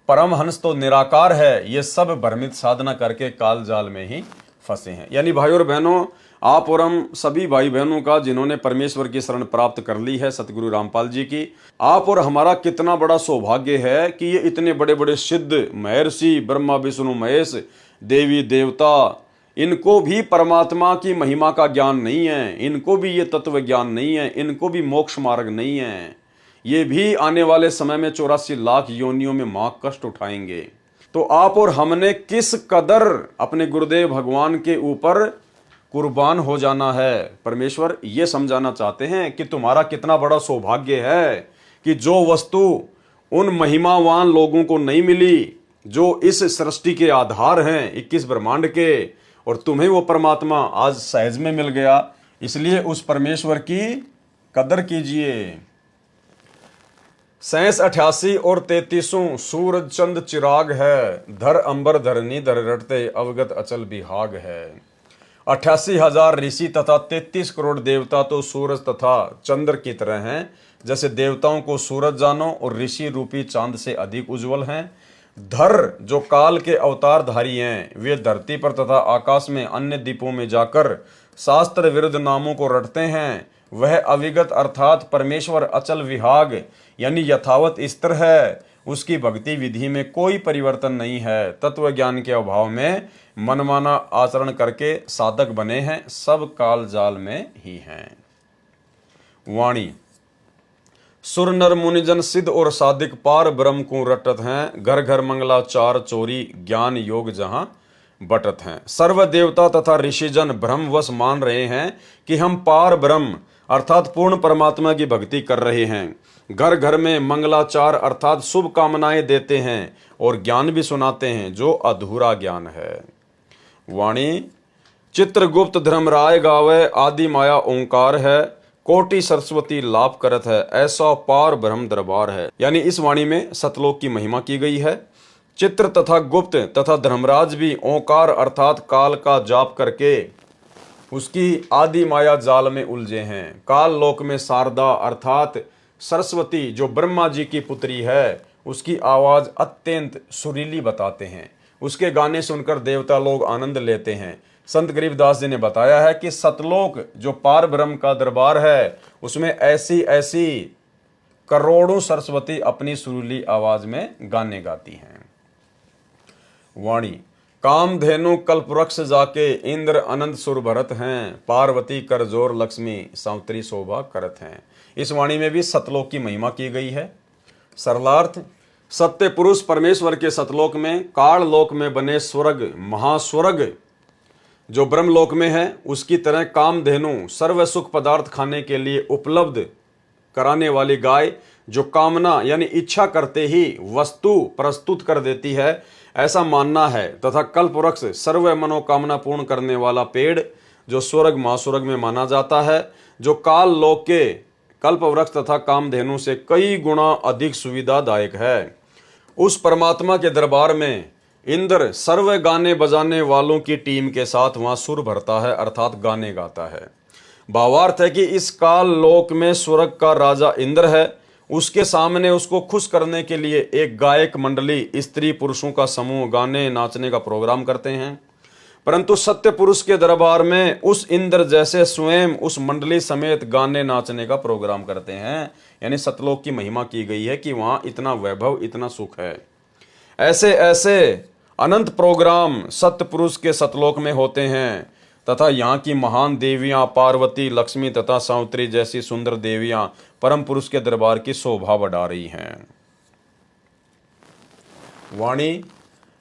परमहंस तो निराकार है, ये सब भ्रमित साधना करके काल जाल में ही फंसे हैं। यानी भाई और बहनों, आप और हम सभी भाई बहनों का जिन्होंने परमेश्वर की शरण प्राप्त कर ली है सतगुरु रामपाल जी की, आप और हमारा कितना बड़ा सौभाग्य है कि ये इतने बड़े बड़े सिद्ध महर्षि ब्रह्मा विष्णु महेश देवी देवता, इनको भी परमात्मा की महिमा का ज्ञान नहीं है, इनको भी ये तत्व ज्ञान नहीं है, इनको भी मोक्ष मार्ग नहीं है। ये भी आने वाले समय में 84 लाख योनियों में मां कष्ट उठाएंगे। तो आप और हमने किस कदर अपने गुरुदेव भगवान के ऊपर कुर्बान हो जाना है। परमेश्वर ये समझाना चाहते हैं कि तुम्हारा कितना बड़ा सौभाग्य है कि जो वस्तु उन महिमावान लोगों को नहीं मिली जो इस सृष्टि के आधार हैं 21 ब्रह्मांड के, और तुम्हें वो परमात्मा आज सहज में मिल गया। इसलिए उस परमेश्वर की कदर कीजिए। 87 88 और 33 सूरज चंद चिराग है, धर अंबर धरनी धर रटते अवगत अचल बिहाग है। 88,000 ऋषि तथा 33 करोड़ देवता तो सूरज तथा चंद्र की तरह हैं। जैसे देवताओं को सूरज जानो और ऋषि रूपी चांद से अधिक उज्जवल हैं। धर जो काल के अवतारधारी हैं, वे धरती पर तथा आकाश में अन्य द्वीपों में जाकर शास्त्र विरुद्ध नामों को रटते हैं। वह अविगत अर्थात परमेश्वर अचल विहाग यानी यथावत स्थिर है। उसकी भक्ति विधि में कोई परिवर्तन नहीं है। तत्व ज्ञान के अभाव में मनमाना आचरण करके साधक बने हैं, सब काल जाल में ही हैं। वाणी सुर नर मुनिजन सिद्ध और साधिक पार ब्रह्म को रटत हैं। घर घर मंगलाचार चोरी ज्ञान योग जहां बटत हैं। सर्व देवता तथा ऋषिजन भ्रमवश मान रहे हैं कि हम पार ब्रह्म अर्थात पूर्ण परमात्मा की भक्ति कर रहे हैं। घर घर में मंगलाचार अर्थात शुभ कामनाएं देते हैं और ज्ञान भी सुनाते हैं जो अधूरा ज्ञान है। वाणी चित्रगुप्त धर्मराय गावे आदि माया ओंकार है। कोटि सरस्वती लाभ करत है, ऐसा पार ब्रह्म दरबार है। यानी इस वाणी में सतलोक की महिमा की गई है। चित्र तथा गुप्त तथा धर्मराज भी ओंकार अर्थात काल का जाप करके उसकी आदि माया जाल में उलझे हैं। काल लोक में शारदा अर्थात सरस्वती जो ब्रह्मा जी की पुत्री है, उसकी आवाज अत्यंत सुरीली बताते हैं। उसके गाने सुनकर देवता लोग आनंद लेते हैं। संत गरीबदास जी ने बताया है कि सतलोक जो पार ब्रह्म का दरबार है, उसमें ऐसी ऐसी करोड़ों सरस्वती अपनी सुरीली आवाज में गाने गाती हैं। वाणी कामधेनु कल्पवृक्ष जाके इंद्र अनंत सुर भरत हैं। पार्वती कर जोर लक्ष्मी सावित्री शोभा करत हैं। इस वाणी में भी सतलोक की महिमा की गई है। सरलार्थ सत्य पुरुष परमेश्वर के सतलोक में काल लोक में बने स्वर्ग महास्वर्ग जो ब्रह्मलोक में है, उसकी तरह कामधेनु सर्व सुख पदार्थ खाने के लिए उपलब्ध कराने वाली गाय जो कामना यानी इच्छा करते ही वस्तु प्रस्तुत कर देती है, ऐसा मानना है। तथा कल्पवृक्ष सर्व मनोकामना पूर्ण करने वाला पेड़ जो स्वर्ग महास्वर्ग में माना जाता है, जो काल लोक के कल्पवृक्ष तथा कामधेनु से कई गुना अधिक सुविधादायक है। उस परमात्मा के दरबार में इंद्र सर्व गाने बजाने वालों की टीम के साथ वहां सुर भरता है अर्थात गाने गाता है। भावार्थ है कि इस काल लोक में स्वर्ग का राजा इंद्र है। उसके सामने उसको खुश करने के लिए एक गायक मंडली स्त्री पुरुषों का समूह गाने नाचने का प्रोग्राम करते हैं। परंतु सत्य पुरुष के दरबार में उस इंद्र जैसे स्वयं उस मंडली समेत गाने नाचने का प्रोग्राम करते हैं। यानी सतलोक की महिमा की गई है कि वहां इतना वैभव इतना सुख है। ऐसे ऐसे अनंत प्रोग्राम सत्य पुरुष के सतलोक में होते हैं तथा यहाँ की महान देवियां पार्वती लक्ष्मी तथा सावित्री जैसी सुंदर देवियां परम पुरुष के दरबार की शोभा बढ़ा रही हैं। वाणी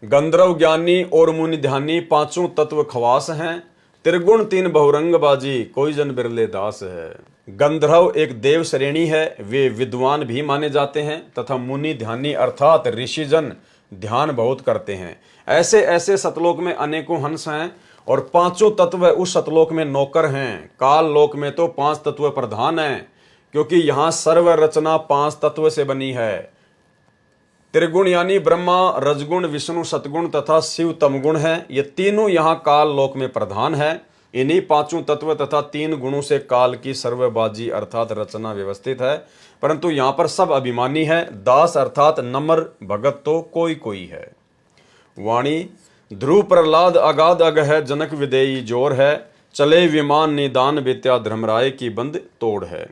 गंधर्व ज्ञानी और मुनि ध्यानी पांचों तत्व खवास हैं। त्रिगुण तीन बहुरंग बाजी कोई जन बिरले दास है। गंधर्व एक देव श्रेणी है, वे विद्वान भी माने जाते हैं तथा मुनि ध्यानी अर्थात ऋषिजन ध्यान बहुत करते हैं। ऐसे ऐसे सतलोक में अनेकों हंस हैं और पांचों तत्व उस सतलोक में नौकर हैं। काल लोक में तो पांच तत्व प्रधान हैं, क्योंकि यहाँ सर्व रचना पांच तत्व से बनी है। त्रिगुण यानी ब्रह्मा रजगुण विष्णु सतगुण तथा शिव तमगुण है। ये तीनों यहाँ काल लोक में प्रधान है। इन्हीं पांचों तत्व तथा तीन गुणों से काल की सर्वबाजी अर्थात रचना व्यवस्थित है। परंतु यहाँ पर सब अभिमानी है। दास अर्थात नम्र भगत तो कोई कोई है। वाणी ध्रुव प्रहलाद अगाध अग है जनक विदेयी जोर है। चले विमान निदान विद्या धर्मराय की बंद तोड़ है।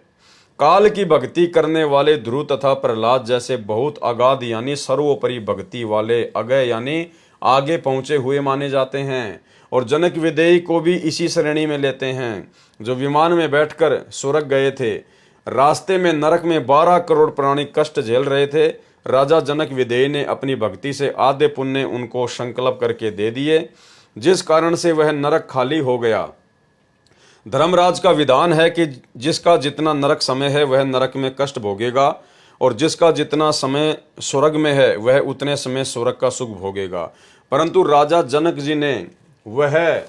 काल की भक्ति करने वाले ध्रुव तथा प्रहलाद जैसे बहुत अगाध यानी सर्वोपरि भक्ति वाले अगय यानी आगे पहुंचे हुए माने जाते हैं। और जनक विदेयी को भी इसी श्रेणी में लेते हैं, जो विमान में बैठकर स्वर्ग गए थे। रास्ते में नरक में 12 करोड़ प्राणी कष्ट झेल रहे थे। राजा जनक विदेयी ने अपनी भक्ति से आधे पुण्य उनको संकल्प करके दे दिए, जिस कारण से वह नरक खाली हो गया। धर्मराज का विधान है कि जिसका जितना नरक समय है वह नरक में कष्ट भोगेगा, और जिसका जितना समय स्वर्ग में है वह उतने समय स्वर्ग का सुख भोगेगा। परंतु राजा जनक जी ने वह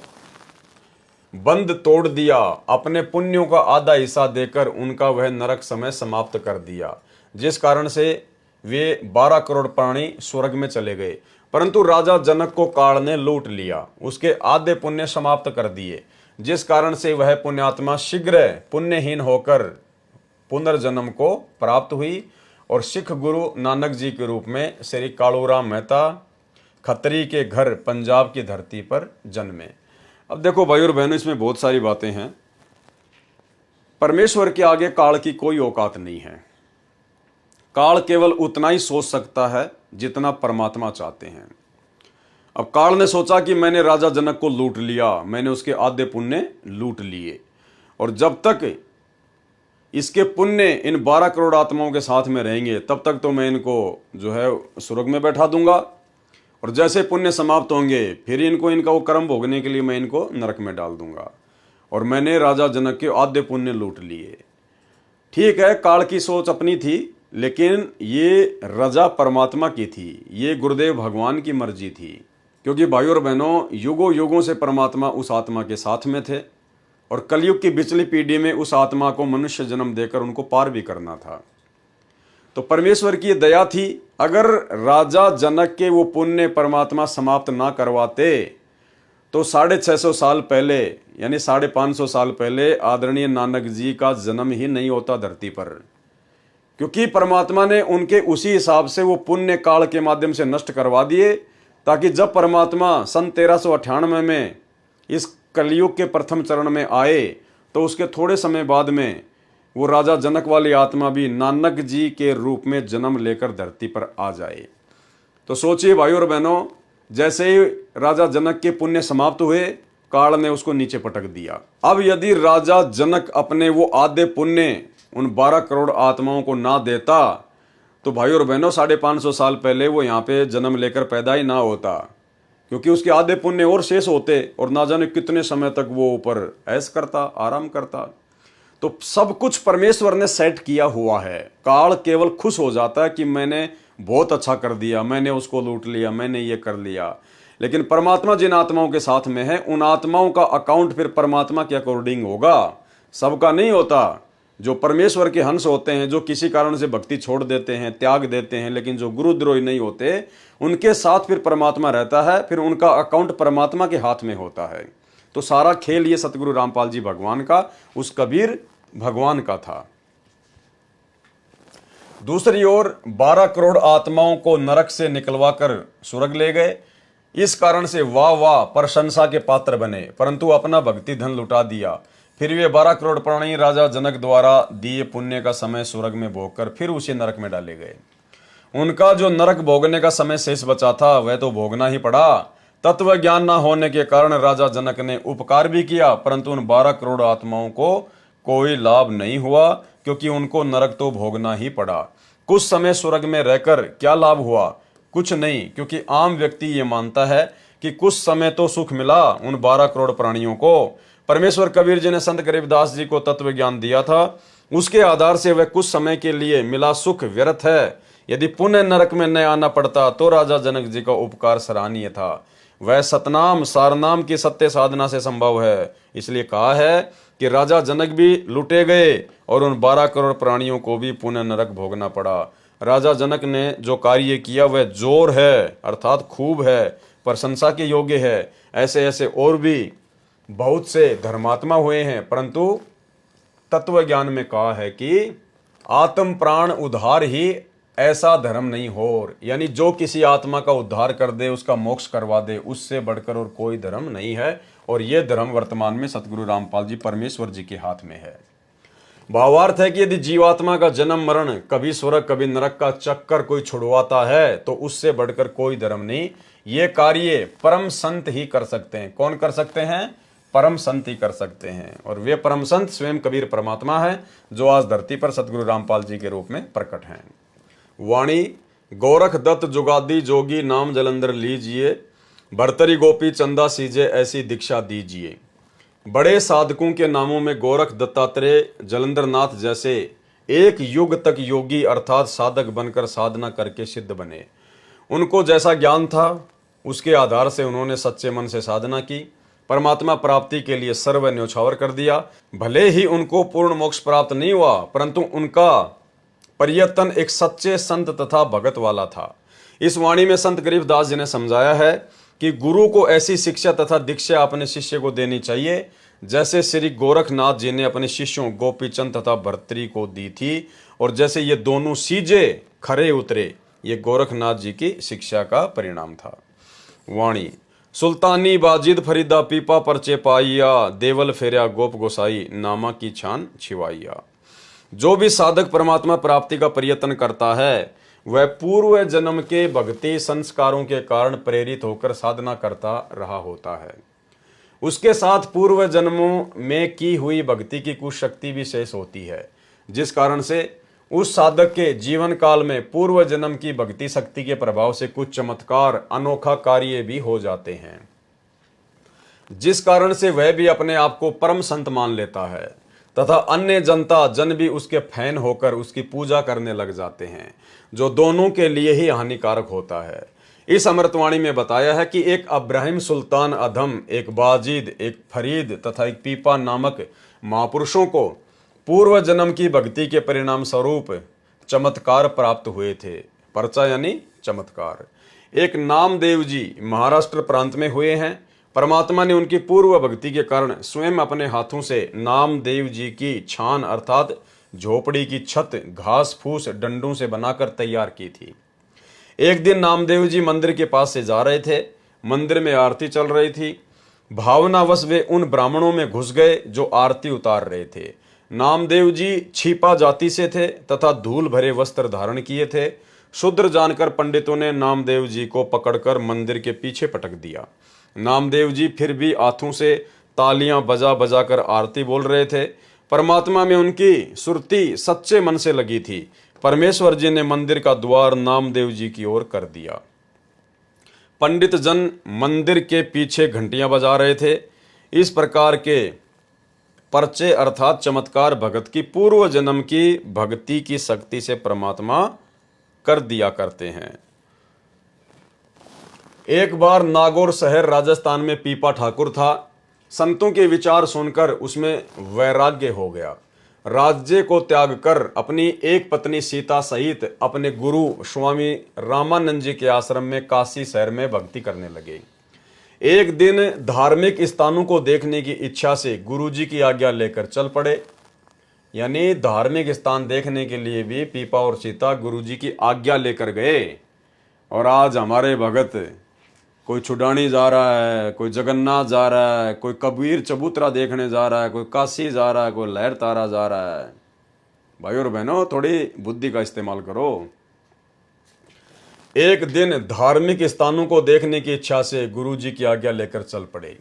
बंद तोड़ दिया, अपने पुण्यों का आधा हिस्सा देकर उनका वह नरक समय समाप्त कर दिया, जिस कारण से वे 12 करोड़ प्राणी स्वर्ग में चले गए। परंतु राजा जनक को काल ने लूट लिया, उसके आधे पुण्य समाप्त कर दिए, जिस कारण से वह पुण्यात्मा शीघ्र पुण्यहीन होकर पुनर्जन्म को प्राप्त हुई और सिख गुरु नानक जी के रूप में श्री कालूराम मेहता खत्री के घर पंजाब की धरती पर जन्मे। अब देखो भाई और बहनों, इसमें बहुत सारी बातें हैं। परमेश्वर के आगे काल की कोई औकात नहीं है। काल केवल उतना ही सोच सकता है जितना परमात्मा चाहते हैं। अब काल ने सोचा कि मैंने राजा जनक को लूट लिया, मैंने उसके आधे पुण्य लूट लिए, और जब तक इसके पुण्य इन 12 करोड़ आत्माओं के साथ में रहेंगे तब तक तो मैं इनको जो है स्वर्ग में बैठा दूंगा, और जैसे पुण्य समाप्त होंगे फिर इनको इनका वो कर्म भोगने के लिए मैं इनको नरक में डाल दूंगा। और मैंने राजा जनक के आधे पुण्य लूट लिए। ठीक है, काल की सोच अपनी थी, लेकिन ये रजा परमात्मा की थी, ये गुरुदेव भगवान की मर्जी थी। क्योंकि भाइयों और बहनों, युगों युगों से परमात्मा उस आत्मा के साथ में थे, और कलयुग की पिछली पीढ़ी में उस आत्मा को मनुष्य जन्म देकर उनको पार भी करना था। तो परमेश्वर की दया थी, अगर राजा जनक के वो पुण्य परमात्मा समाप्त ना करवाते तो 650 साल पहले यानी 550 साल पहले आदरणीय नानक जी का जन्म ही नहीं होता धरती पर। क्योंकि परमात्मा ने उनके उसी हिसाब से वो पुण्य काल के माध्यम से नष्ट करवा दिए, ताकि जब परमात्मा सन 1398 में इस कलयुग के प्रथम चरण में आए तो उसके थोड़े समय बाद में वो राजा जनक वाली आत्मा भी नानक जी के रूप में जन्म लेकर धरती पर आ जाए। तो सोचिए भाइयों और बहनों, जैसे ही राजा जनक के पुण्य समाप्त हुए, काल ने उसको नीचे पटक दिया। अब यदि राजा जनक अपने वो आधे पुण्य उन 12 करोड़ आत्माओं को ना देता तो भाइयों और बहनों 550 साल पहले वो यहाँ पे जन्म लेकर पैदा ही ना होता, क्योंकि उसके आधे पुण्य और शेष होते और ना जाने कितने समय तक वो ऊपर ऐश करता, आराम करता। तो सब कुछ परमेश्वर ने सेट किया हुआ है। काल केवल खुश हो जाता है कि मैंने बहुत अच्छा कर दिया, मैंने उसको लूट लिया, मैंने ये कर लिया। लेकिन परमात्मा जिन आत्माओं के साथ में है, उन आत्माओं का अकाउंट फिर परमात्मा के अकॉर्डिंग होगा, सबका नहीं होता। जो परमेश्वर के हंस होते हैं, जो किसी कारण से भक्ति छोड़ देते हैं, त्याग देते हैं, लेकिन जो गुरुद्रोही नहीं होते, उनके साथ फिर परमात्मा रहता है, फिर उनका अकाउंट परमात्मा के हाथ में होता है। तो सारा खेल ये सतगुरु रामपाल जी भगवान का, उस कबीर भगवान का था। दूसरी ओर 12 करोड़ आत्माओं को नरक से निकलवाकर स्वर्ग ले गए। इस कारण से वाह वाह प्रशंसा के पात्र बने, परंतु अपना भक्ति धन लुटा दिया। फिर वे 12 करोड़ प्राणी राजा जनक द्वारा दिए पुण्य का समय स्वर्ग में भोगकर फिर उसी नरक में डाले गए। उनका जो नरक भोगने का समय शेष बचा था वह तो भोगना ही पड़ा। तत्व ज्ञान न होने के कारण राजा जनक ने उपकार भी किया, परंतु उन 12 करोड़ आत्माओं को कोई लाभ नहीं हुआ, क्योंकि उनको नरक तो भोगना ही पड़ा। कुछ समय स्वर्ग में रहकर क्या लाभ हुआ? कुछ नहीं, क्योंकि आम व्यक्ति ये मानता है कि कुछ समय तो सुख मिला उन 12 करोड़ प्राणियों को। परमेश्वर कबीर जी ने संत गरीबदास जी को तत्व ज्ञान दिया था, उसके आधार से वह कुछ समय के लिए मिला सुख व्यर्थ है। यदि पुण्य नरक में न आना पड़ता तो राजा जनक जी का उपकार सराहनीय था। वह सतनाम सारनाम की सत्य साधना से संभव है। इसलिए कहा है कि राजा जनक भी लुटे गए और उन 12 करोड़ प्राणियों को भी पुण्य नरक भोगना पड़ा। राजा जनक ने जो कार्य किया वह जोर है, अर्थात खूब है, प्रशंसा के योग्य है। ऐसे ऐसे और भी बहुत से धर्मात्मा हुए हैं, परंतु तत्व ज्ञान में कहा है कि आत्म प्राण उद्धार ही ऐसा धर्म नहीं हो, यानी जो किसी आत्मा का उद्धार कर दे, उसका मोक्ष करवा दे, उससे बढ़कर और कोई धर्म नहीं है। और यह धर्म वर्तमान में सतगुरु रामपाल जी परमेश्वर जी के हाथ में है। भावार्थ है कि यदि जीवात्मा का जन्म मरण, कभी स्वर्ग कभी नरक का चक्कर कोई छुड़वाता है तो उससे बढ़कर कोई धर्म नहीं। ये कार्य परम संत ही कर सकते हैं। कौन कर सकते हैं? परम संत ही कर सकते हैं। और वे परम संत स्वयं कबीर परमात्मा है, जो आज धरती पर सतगुरु रामपाल जी के रूप में प्रकट हैं। वाणी गोरख दत्त जुगादी जोगी नाम जलंधर लीजिए, भरतरी गोपी चंदा सीजे ऐसी दीक्षा दीजिए। बड़े साधकों के नामों में गोरख दत्तात्रेय जलंधर नाथ जैसे एक युग तक योगी अर्थात साधक बनकर साधना करके सिद्ध बने। उनको जैसा ज्ञान था उसके आधार से उन्होंने सच्चे मन से साधना की, परमात्मा प्राप्ति के लिए सर्व न्योछावर कर दिया। भले ही उनको पूर्ण मोक्ष प्राप्त नहीं हुआ, परंतु उनका प्रयत्न एक सच्चे संत तथा भगत वाला था। इस वाणी में संत गरीबदास जी ने समझाया है कि गुरु को ऐसी शिक्षा तथा दीक्षा अपने शिष्य को देनी चाहिए जैसे श्री गोरखनाथ जी ने अपने शिष्यों गोपीचंद तथा भर्तरी को दी थी, और जैसे ये दोनों सीजे खरे उतरे, ये गोरखनाथ जी की शिक्षा का परिणाम था। वाणी सुल्तानी बाजिद फरीदा पीपा परचे पाइया, देवल फेरिया गोप गोसाई नामा की छान छिवाइया। जो भी साधक परमात्मा प्राप्ति का प्रयत्न करता है वह पूर्व जन्म के भक्ति संस्कारों के कारण प्रेरित होकर साधना करता रहा होता है। उसके साथ पूर्व जन्मों में की हुई भक्ति की कुछ शक्ति भी शेष होती है, जिस कारण से उस साधक के जीवन काल में पूर्व जन्म की भक्ति शक्ति के प्रभाव से कुछ चमत्कार अनोखा कार्य भी हो जाते हैं, जिस कारण से वह भी अपने आप को परम संत मान लेता है तथा अन्य जनता जन भी उसके फैन होकर उसकी पूजा करने लग जाते हैं, जो दोनों के लिए ही हानिकारक होता है। इस अमृतवाणी में बताया है कि एक अब्राहिम सुल्तान अधम, एक बाजिद, एक फरीद तथा एक पीपा नामक महापुरुषों को पूर्व जन्म की भक्ति के परिणाम स्वरूप चमत्कार प्राप्त हुए थे। पर्चा यानी चमत्कार। एक नामदेव जी महाराष्ट्र प्रांत में हुए हैं। परमात्मा ने उनकी पूर्व भक्ति के कारण स्वयं अपने हाथों से नामदेव जी की छान अर्थात झोपड़ी की छत घास फूस डंडों से बनाकर तैयार की थी। एक दिन नामदेव जी मंदिर के पास से जा रहे थे। मंदिर में आरती चल रही थी। भावनावश वे उन ब्राह्मणों में घुस गए जो आरती उतार रहे थे। नामदेव जी छिपा जाति से थे तथा धूल भरे वस्त्र धारण किए थे। शूद्र जानकर पंडितों ने नामदेव जी को पकड़कर मंदिर के पीछे पटक दिया। नामदेव जी फिर भी हाथों से तालियां बजा बजा कर आरती बोल रहे थे। परमात्मा में उनकी सुरती सच्चे मन से लगी थी। परमेश्वर जी ने मंदिर का द्वार नामदेव जी की ओर कर दिया। पंडित जन मंदिर के पीछे घंटियां बजा रहे थे। इस प्रकार के पर्चे अर्थात चमत्कार भगत की पूर्व जन्म की भक्ति की शक्ति से परमात्मा कर दिया करते हैं। एक बार नागौर शहर राजस्थान में पीपा ठाकुर था। संतों के विचार सुनकर उसमें वैराग्य हो गया। राज्य को त्याग कर अपनी एक पत्नी सीता सहित अपने गुरु स्वामी रामानंद जी के आश्रम में काशी शहर में भक्ति करने लगे। एक दिन धार्मिक स्थानों को देखने की इच्छा से गुरु जी की आज्ञा लेकर चल पड़े। यानी धार्मिक स्थान देखने के लिए भी पीपा और सीता गुरु जी की आज्ञा लेकर गए। और आज हमारे भगत कोई छुडानी जा रहा है, कोई जगन्नाथ जा रहा है, कोई कबीर चबूतरा देखने जा रहा है, कोई काशी जा रहा है, कोई लहर तारा जा रहा है। भाई और बहनों, थोड़ी बुद्धि का इस्तेमाल करो। एक दिन धार्मिक स्थानों को देखने की इच्छा से गुरुजी की आज्ञा लेकर चल पड़े।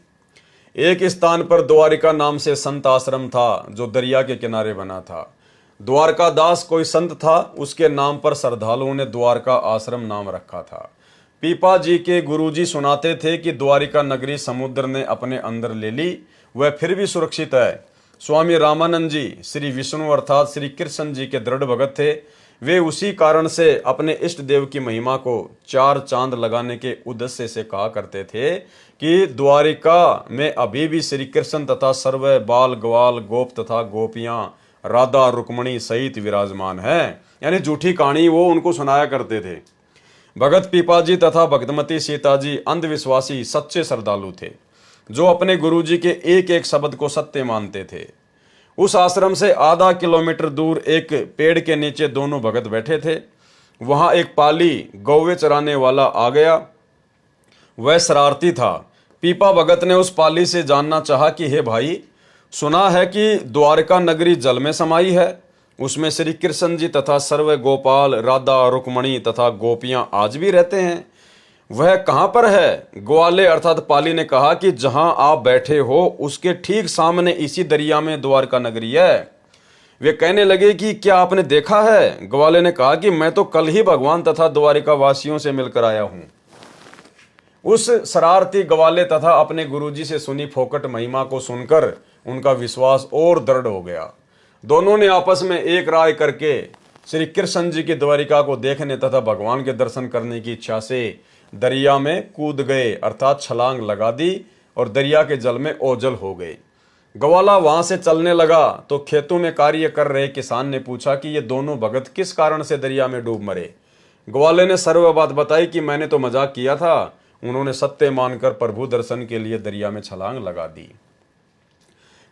एक स्थान पर द्वारिका नाम से संत आश्रम था जो दरिया के किनारे बना था। द्वारका दास कोई संत था, उसके नाम पर श्रद्धालुओं ने द्वारका आश्रम नाम रखा था। पीपा जी के गुरुजी सुनाते थे कि द्वारिका नगरी समुद्र ने अपने अंदर ले ली, वह फिर भी सुरक्षित है। स्वामी रामानंद जी श्री विष्णु अर्थात श्री कृष्ण जी के दृढ़ भगत थे। वे उसी कारण से अपने इष्ट देव की महिमा को 4 चांद लगाने के उद्देश्य से कहा करते थे कि द्वारिका में अभी भी श्री कृष्ण तथा सर्व बाल ग्वाल गोप तथा गोपियां राधा रुक्मणी सहित विराजमान है। यानी झूठी कहानी वो उनको सुनाया करते थे। भगत पीपाजी तथा भक्तमती सीता जी अंधविश्वासी सच्चे श्रद्धालु थे जो अपने गुरुजी के एक एक शब्द को सत्य मानते थे। उस आश्रम से आधा किलोमीटर दूर एक पेड़ के नीचे दोनों भगत बैठे थे। वहां एक पाली गौवे चराने वाला आ गया। वह शरारती था। पीपा भगत ने उस पाली से जानना चाहा कि हे भाई, सुना है कि द्वारका नगरी जल में समाई है, उसमें श्री कृष्ण जी तथा सर्व गोपाल राधा रुक्मणी तथा गोपियां आज भी रहते हैं, वह कहां पर है? ग्वाले अर्थात पाली ने कहा कि जहां आप बैठे हो उसके ठीक सामने इसी दरिया में द्वारका नगरी है। वे कहने लगे कि क्या आपने देखा है? ग्वाले ने कहा कि मैं तो कल ही भगवान तथा द्वारिका वासियों से मिलकर आया हूं। उस शरारती ग्वाले तथा अपने गुरुजी से सुनी फोकट महिमा को सुनकर उनका विश्वास और दृढ़ हो गया। दोनों ने आपस में एक राय करके श्री कृष्ण जी की द्वारिका को देखने तथा भगवान के दर्शन करने की इच्छा से दरिया में कूद गए अर्थात छलांग लगा दी और दरिया के जल में ओझल हो गए। ग्वाला वहां से चलने लगा तो खेतों में कार्य कर रहे किसान ने पूछा कि ये दोनों भगत किस कारण से दरिया में डूब मरे। ग्वाले ने सर्व बात बताई कि मैंने तो मजाक किया था। उन्होंने सत्य मानकर प्रभु दर्शन के लिए दरिया में छलांग लगा दी।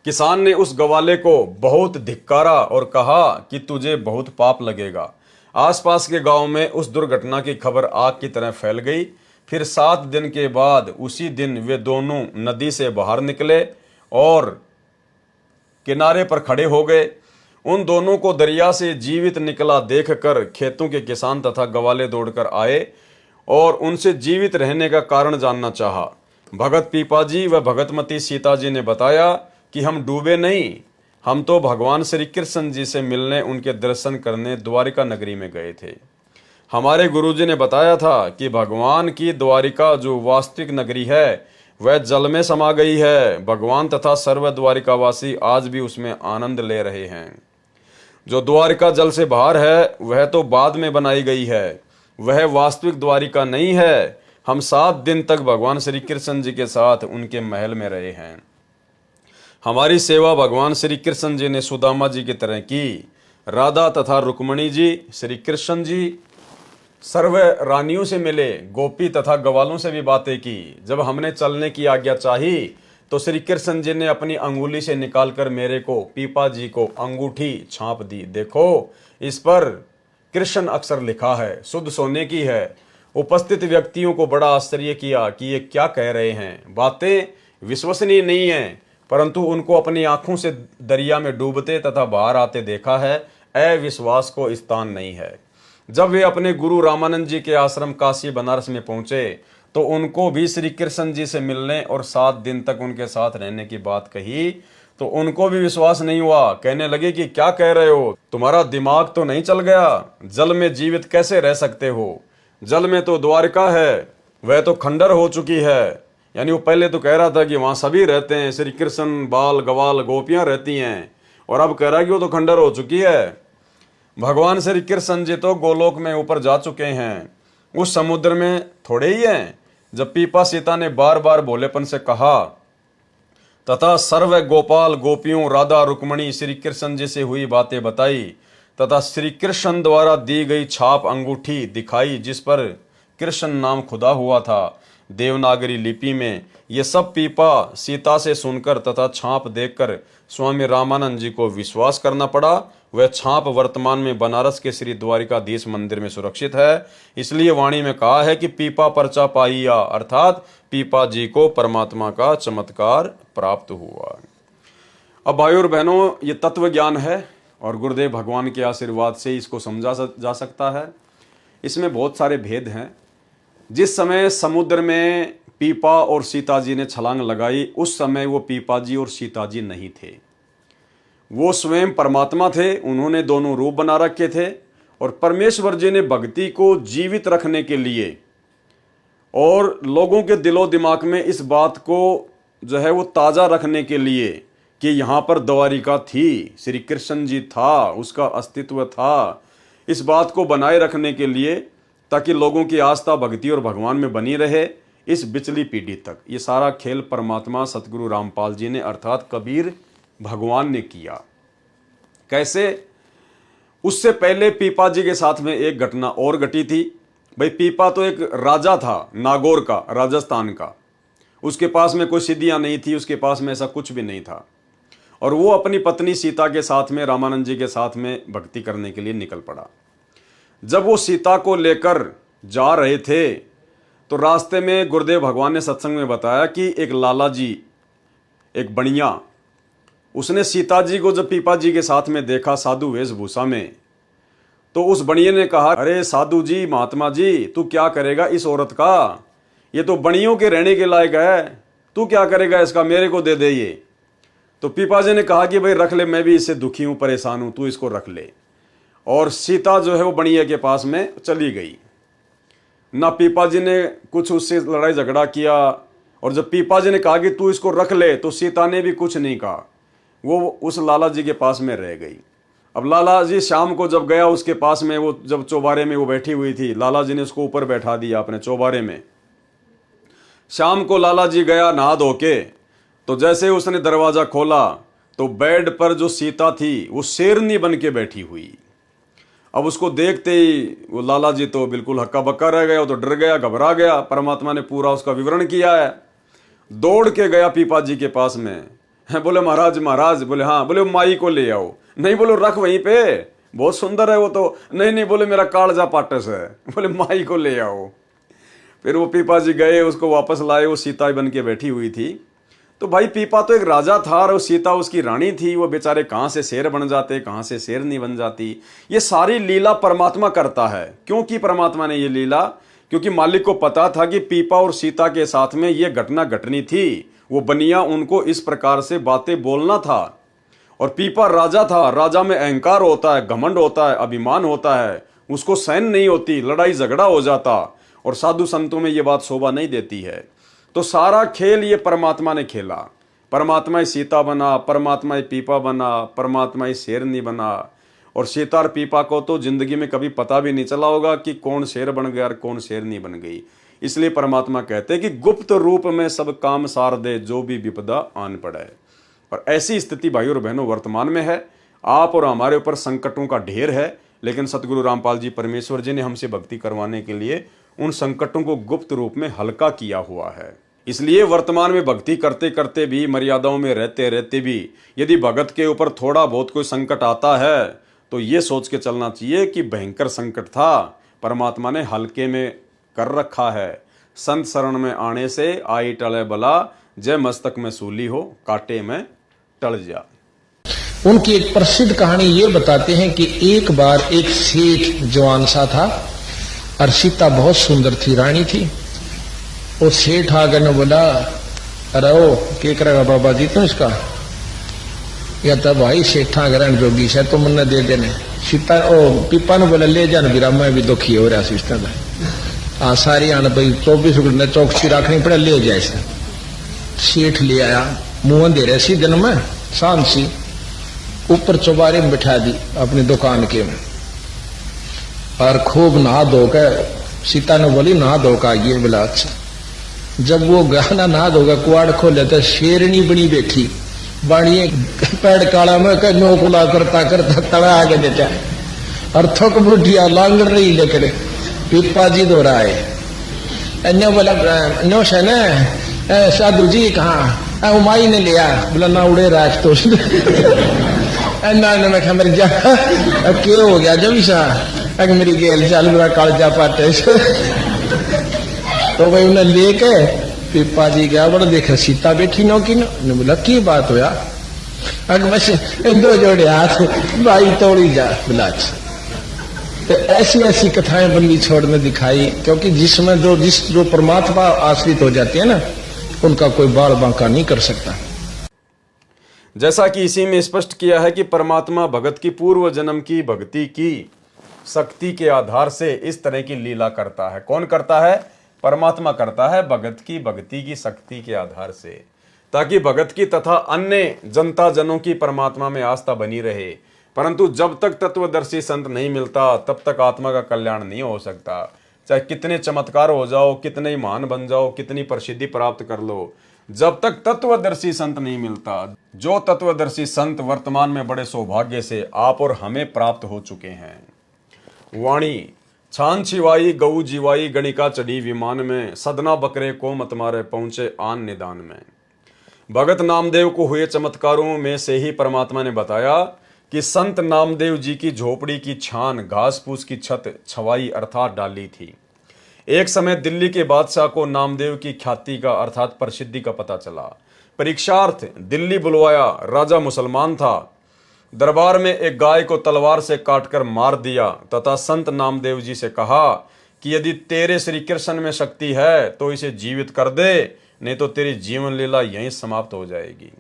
किसान ने उस ग्वाले को बहुत धिक्कारा और कहा कि तुझे बहुत पाप लगेगा। आसपास के गांव में उस दुर्घटना की खबर आग की तरह फैल गई। फिर 7 दिन के बाद उसी दिन वे दोनों नदी से बाहर निकले और किनारे पर खड़े हो गए। उन दोनों को दरिया से जीवित निकला देखकर खेतों के किसान तथा गवाले दौड़कर आए और उनसे जीवित रहने का कारण जानना चाहा। भगत पीपाजी व भगतमती सीता जी ने बताया कि हम डूबे नहीं, हम तो भगवान श्री कृष्ण जी से मिलने, उनके दर्शन करने द्वारिका नगरी में गए थे। हमारे गुरुजी ने बताया था कि भगवान की द्वारिका जो वास्तविक नगरी है वह जल में समा गई है। भगवान तथा सर्व द्वारिकावासी आज भी उसमें आनंद ले रहे हैं। जो द्वारिका जल से बाहर है वह तो बाद में बनाई गई है, वह वास्तविक द्वारिका नहीं है। हम 7 दिन तक भगवान श्री कृष्ण जी के साथ उनके महल में रहे हैं। हमारी सेवा भगवान श्री कृष्ण जी ने सुदामा जी की तरह की। राधा तथा रुक्मणी जी, श्री कृष्ण जी सर्व रानियों से मिले, गोपी तथा ग्वालों से भी बातें की। जब हमने चलने की आज्ञा चाही तो श्री कृष्ण जी ने अपनी अंगुली से निकालकर मेरे को, पीपा जी को अंगूठी छाप दी। देखो, इस पर कृष्ण अक्षर लिखा है, शुद्ध सोने की है। उपस्थित व्यक्तियों को बड़ा आश्चर्य किया कि ये क्या कह रहे हैं। बातें विश्वसनीय नहीं है, परंतु उनको अपनी आंखों से दरिया में डूबते तथा बाहर आते देखा है। अविश्वास को स्थान नहीं है। जब वे अपने गुरु रामानंद जी के आश्रम काशी बनारस में पहुंचे तो उनको भी श्री कृष्ण जी से मिलने और 7 दिन तक उनके साथ रहने की बात कही तो उनको भी विश्वास नहीं हुआ। कहने लगे कि क्या कह रहे हो, तुम्हारा दिमाग तो नहीं चल गया? जल में जीवित कैसे रह सकते हो? जल में तो द्वारिका है, वह तो खंडर हो चुकी है। यानी वो पहले तो कह रहा था कि वहां सभी रहते हैं, श्री कृष्ण, बाल गवाल गोपियां रहती हैं, और अब कह रहा है कि वो तो खंडर हो चुकी है। भगवान श्री कृष्ण जी तो गोलोक में ऊपर जा चुके हैं, उस समुद्र में थोड़े ही हैं। जब पीपा सीता ने बार बार भोलेपन से कहा तथा सर्व गोपाल गोपियों, राधा रुक्मणी, श्री कृष्ण जी से हुई बातें बताई तथा श्री कृष्ण द्वारा दी गई छाप अंगूठी दिखाई जिस पर कृष्ण नाम खुदा हुआ था देवनागरी लिपि में, ये सब पीपा सीता से सुनकर तथा छाप देखकर स्वामी रामानंद जी को विश्वास करना पड़ा। वह छाप वर्तमान में बनारस के श्री द्वारिकाधीश मंदिर में सुरक्षित है। इसलिए वाणी में कहा है कि पीपा परचा पाइया, अर्थात पीपा जी को परमात्मा का चमत्कार प्राप्त हुआ। अब भाइयों और बहनों, ये तत्व ज्ञान है और गुरुदेव भगवान के आशीर्वाद से इसको समझा जा सकता है। इसमें बहुत सारे भेद हैं। जिस समय समुद्र में पीपा और सीता जी ने छलांग लगाई, उस समय वो पीपा जी और सीता जी नहीं थे, वो स्वयं परमात्मा थे। उन्होंने दोनों रूप बना रखे थे और परमेश्वर जी ने भक्ति को जीवित रखने के लिए और लोगों के दिलो दिमाग में इस बात को जो है वो ताज़ा रखने के लिए कि यहाँ पर द्वारिका थी, श्री कृष्ण जी था, उसका अस्तित्व था, इस बात को बनाए रखने के लिए ताकि लोगों की आस्था भक्ति और भगवान में बनी रहे इस बिचली पीढ़ी तक। ये सारा खेल परमात्मा सतगुरु रामपाल जी ने अर्थात कबीर भगवान ने किया। कैसे? उससे पहले पीपा जी के साथ में एक घटना और घटी थी। भाई, पीपा तो एक राजा था, नागौर का, राजस्थान का। उसके पास में कोई सिद्धियां नहीं थी, उसके पास में ऐसा कुछ भी नहीं था, और वो अपनी पत्नी सीता के साथ में, रामानंद जी के साथ में भक्ति करने के लिए निकल पड़ा। जब वो सीता को लेकर जा रहे थे तो रास्ते में गुरुदेव भगवान ने सत्संग में बताया कि एक लाला जी, एक बनिया, उसने सीता जी को जब पीपा जी के साथ में देखा साधु वेशभूषा में, तो उस बनिए ने कहा, अरे साधु जी, महात्मा जी, तू क्या करेगा इस औरत का? ये तो बनियों के रहने के लायक है, तू क्या करेगा इसका? मेरे को दे दे ये। तो पीपा जी ने कहा कि भाई रख ले, मैं भी इससे दुखी हूं, परेशान हूं, तू इसको रख ले। और सीता जो है वो बनिए के पास में चली गई। ना पीपा जी ने कुछ उससे लड़ाई झगड़ा किया, और जब पीपा जी ने कहा कि तू इसको रख ले तो सीता ने भी कुछ नहीं कहा, वो उस लाला जी के पास में रह गई। अब लाला जी शाम को जब गया उसके पास में, वो जब चौबारे में वो बैठी हुई थी, लाला जी ने उसको ऊपर बैठा दिया अपने चौबारे में। शाम को लाला जी गया नहा धो के, तो जैसे उसने दरवाजा खोला तो बेड पर जो सीता थी वो शेरनी बन के बैठी हुई। अब उसको देखते ही वो लाला जी तो बिल्कुल हक्का बक्का रह गया, वो तो डर गया, घबरा गया। परमात्मा ने पूरा उसका विवरण किया है। दौड़ के गया पीपा जी के पास में, बोले महाराज महाराज, बोले हाँ, बोले माई को ले आओ। नहीं, बोलो रख वहीं पे, बहुत सुंदर है वो तो। नहीं, बोले मेरा कालजा पाटस है, बोले माई को ले आओ। फिर वो पीपा जी गए, उसको वापस लाए, वो सीता बन के बैठी हुई थी। तो भाई पीपा तो एक राजा था और सीता उसकी रानी थी, वो बेचारे कहाँ से शेर बन जाते, कहाँ से शेर नहीं बन जाती। ये सारी लीला परमात्मा करता है। क्यों की परमात्मा ने ये लीला? क्योंकि मालिक को पता था कि पीपा और सीता के साथ में ये घटना घटनी थी। वो बनिया उनको इस प्रकार से बातें बोलना था। और पीपा राजा था, राजा में अहंकार होता है, घमंड होता है, अभिमान होता है, उसको सहन नहीं होती, लड़ाई झगड़ा हो जाता। और साधु संतों में ये बात शोभा नहीं देती है। तो सारा खेल ये परमात्मा ने खेला। परमात्मा ही सीता बना, परमात्मा ही पीपा बना, परमात्मा ही शेरनी बना। और सीता और पीपा को तो जिंदगी में कभी पता भी नहीं चला होगा कि कौन शेर बन गया और कौन शेरनी बन गई। इसलिए परमात्मा कहते हैं कि गुप्त रूप में सब काम सार दे, जो भी विपदा आन पड़े। और ऐसी स्थिति भाई और बहनों वर्तमान में है। आप और हमारे ऊपर संकटों का ढेर है, लेकिन सतगुरु रामपाल जी परमेश्वर जी ने हमसे भक्ति करवाने के लिए उन संकटों को गुप्त रूप में हल्का किया हुआ है। इसलिए वर्तमान में भक्ति करते करते भी, मर्यादाओं में रहते रहते भी, यदि भगत के ऊपर थोड़ा बहुत कोई संकट आता है तो ये सोच के चलना चाहिए कि भयंकर संकट था, परमात्मा ने हल्के में कर रखा है। संत शरण में आने से आई टले बला, जय मस्तक में सूली हो, कांटे में टल जा। उनकी एक प्रसिद्ध कहानी ये बताते हैं कि एक बार एक सेठ जवान सा था और सीता बहुत सुंदर थी, रानी थी। वो सेठ आगे ने बोला, अरे ओ क्या करेगा बाबा जी तो इसका? या तो भाई सेठा ग्रहण जोगी से तो मुन्ने दे देने। सीता ओ पीपा ने बोला, ले जाना गिरा, मैं भी दुखी हो रहा सिस्टम है। हाँ सारी आने भाई 24 घंटे चौकसी रखनी पड़े, ले जाए से। सेठ ले आया, मुंह दे रहे सी दिन में शाम सी, ऊपर चौबारे में बिठा दी अपनी दुकान के में, और खूब नहा धोकर सीता ने बोली नहा धोकर आइए। बोला अच्छा। जब वो गाना नहा धोकर कुआड़ खोले तो शेरनी बनी बैठी, बाणिए पेड़ काला में नोकुला करता करता तड़ा आगे देता और थक बुढ़िया लांगड़ रही, लेकर पीपा जी दो रहा है। नो बोला नो से न साधु जी कहाँ? उमाई ने लिया। बोला ना उड़े राज तो ना मैं मर जा, क्यों हो गया जब सा अगर मेरी गेल चाल बुरा कालजा पाटे। तो भाई उन्हें लेके पीपा जी गया, बड़ा देखा सीता बैठी नो की नो। बोला की बात हो यार? अगर बस दो जोड़े हाथ भाई तोड़ी जा। बोला अच्छा। तो ऐसी ऐसी कथाएं बंदी छोड़ में दिखाई, क्योंकि जिसमें जो परमात्मा आश्रित हो जाते हैं ना, उनका कोई बाल बांका नहीं कर सकता। जैसा कि इसी में स्पष्ट किया है कि परमात्मा भगत की पूर्व जन्म की भक्ति की शक्ति के आधार से इस तरह की लीला करता है। कौन करता है? परमात्मा करता है, भगत की भक्ति की शक्ति के आधार से, ताकि भगत की तथा अन्य जनता जनों की परमात्मा में आस्था बनी रहे। परंतु जब तक तत्वदर्शी संत नहीं मिलता, तब तक आत्मा का कल्याण नहीं हो सकता। चाहे कितने चमत्कार हो जाओ, कितने महान बन जाओ, कितनी प्रसिद्धि प्राप्त कर लो, जब तक तत्वदर्शी संत नहीं मिलता। जो तत्वदर्शी संत वर्तमान में बड़े सौभाग्य से आप और हमें प्राप्त हो चुके हैं। वाणी छान छिवाई गऊ जीवाई, गणिका चढ़ी विमान में, सदना बकरे को मत मारे, पहुंचे आन निदान में। भगत नामदेव को हुए चमत्कारों में से ही परमात्मा ने बताया कि संत नामदेव जी की झोपड़ी की छान, घास फूस की छत छवाई अर्थात डाली थी। एक समय दिल्ली के बादशाह को नामदेव की ख्याति का अर्थात प्रसिद्धि का पता चला। परीक्षार्थ दिल्ली बुलवाया। राजा मुसलमान था। दरबार में एक गाय को तलवार से काटकर मार दिया तथा संत नामदेव जी से कहा कि यदि तेरे श्री कृष्ण में शक्ति है तो इसे जीवित कर दे, नहीं तो तेरी जीवन लीला यहीं समाप्त हो जाएगी।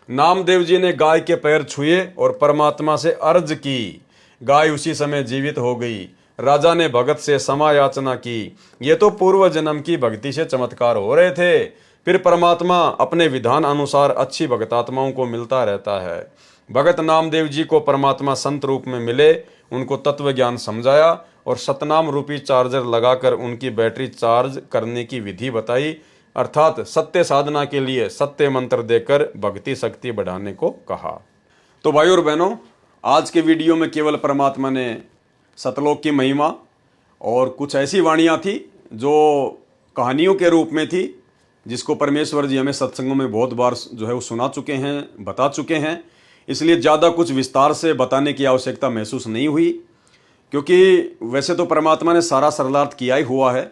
नामदेव जी ने गाय के पैर छुए और परमात्मा से अर्ज की। गाय उसी समय जीवित हो गई। राजा ने भगत से क्षमा याचना की। ये तो पूर्व जन्म की भक्ति से चमत्कार हो रहे थे। फिर परमात्मा अपने विधान अनुसार अच्छी भगतात्माओं को मिलता रहता है। भगत नामदेव जी को परमात्मा संत रूप में मिले, उनको तत्व ज्ञान समझाया और सतनाम रूपी चार्जर लगाकर उनकी बैटरी चार्ज करने की विधि बताई, अर्थात सत्य साधना के लिए सत्य मंत्र देकर भक्ति शक्ति बढ़ाने को कहा। तो भाई और बहनों, आज के वीडियो में केवल परमात्मा ने सतलोक की महिमा और कुछ ऐसी वाणियाँ थी जो कहानियों के रूप में थी, जिसको परमेश्वर जी हमें सत्संगों में बहुत बार जो है वो सुना चुके हैं, बता चुके हैं। इसलिए ज़्यादा कुछ विस्तार से बताने की आवश्यकता महसूस नहीं हुई, क्योंकि वैसे तो परमात्मा ने सारा सरलार्थ किया ही हुआ है।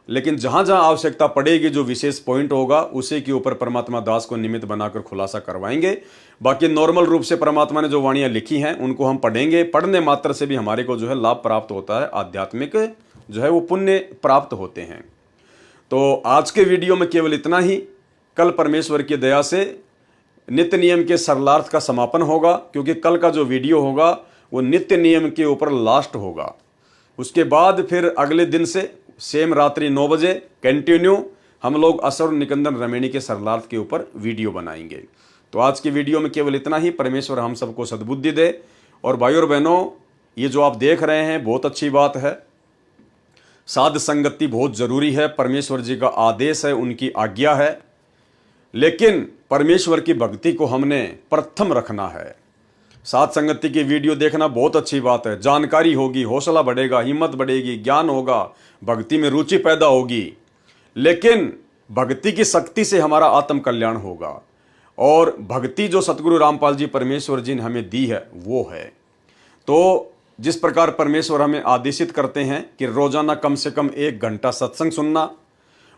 लेकिन जहां जहां आवश्यकता पड़ेगी, जो विशेष पॉइंट होगा उसी के ऊपर परमात्मा दास को निमित्त बनाकर खुलासा करवाएंगे। बाकी नॉर्मल रूप से परमात्मा ने जो वाणियां लिखी हैं उनको हम पढ़ेंगे। पढ़ने मात्र से भी हमारे को जो है लाभ प्राप्त होता है, आध्यात्मिक जो है वो पुण्य प्राप्त होते हैं। तो आज के वीडियो में केवल इतना ही। कल परमेश्वर की दया से नित्य नियम के सरलार्थ का समापन होगा, क्योंकि कल का जो वीडियो होगा वो नित्य नियम के ऊपर लास्ट होगा। उसके बाद फिर अगले दिन से सेम रात्रि 9 बजे कंटिन्यू हम लोग असुर निकंदन रमेणी के सरलार्थ के ऊपर वीडियो बनाएंगे। तो आज की वीडियो में केवल इतना ही। परमेश्वर हम सबको सद्बुद्धि दे। और भाइयों और बहनों, ये जो आप देख रहे हैं बहुत अच्छी बात है। साध संगति बहुत जरूरी है, परमेश्वर जी का आदेश है, उनकी आज्ञा है। लेकिन परमेश्वर की भक्ति को हमने प्रथम रखना है। साध संगति की वीडियो देखना बहुत अच्छी बात है, जानकारी होगी, हौसला बढ़ेगा, हिम्मत बढ़ेगी, ज्ञान होगा, भक्ति में रुचि पैदा होगी। लेकिन भक्ति की शक्ति से हमारा आत्म कल्याण होगा। और भक्ति जो सतगुरु रामपाल जी परमेश्वर जी ने हमें दी है वो है। तो जिस प्रकार परमेश्वर हमें आदेशित करते हैं कि रोजाना कम से कम 1 घंटा सत्संग सुनना,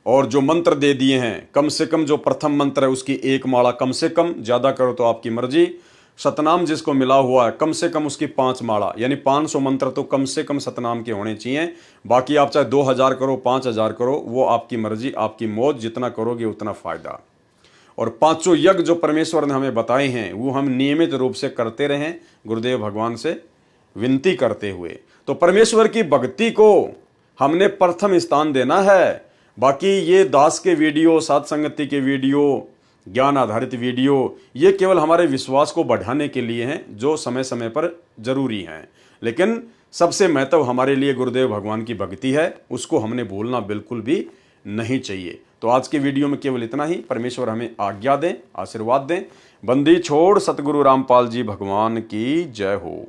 और जो मंत्र दे दिए हैं कम से कम जो प्रथम मंत्र है उसकी 1 माला कम से कम, ज़्यादा करो तो आपकी मर्जी। सतनाम जिसको मिला हुआ है कम से कम उसकी 5 माला, यानी 500 मंत्र तो कम से कम सतनाम के होने चाहिए। बाकी आप चाहे 2000 करो, 5000 करो, वो आपकी मर्जी, आपकी मौज, जितना करोगे उतना फायदा। और 5 यज्ञ जो परमेश्वर ने हमें बताए हैं वो हम नियमित रूप से करते रहें, गुरुदेव भगवान से विनती करते हुए। तो परमेश्वर की भक्ति को हमने प्रथम स्थान देना है। बाकी ये दास के वीडियो, साध संगति के वीडियो, ज्ञान आधारित वीडियो, ये केवल हमारे विश्वास को बढ़ाने के लिए हैं, जो समय समय पर जरूरी हैं। लेकिन सबसे महत्व हमारे लिए गुरुदेव भगवान की भक्ति है, उसको हमने भूलना बिल्कुल भी नहीं चाहिए। तो आज के वीडियो में केवल इतना ही। परमेश्वर हमें आज्ञा दें, आशीर्वाद दें। बंदी छोड़ सतगुरु रामपाल जी भगवान की जय हो।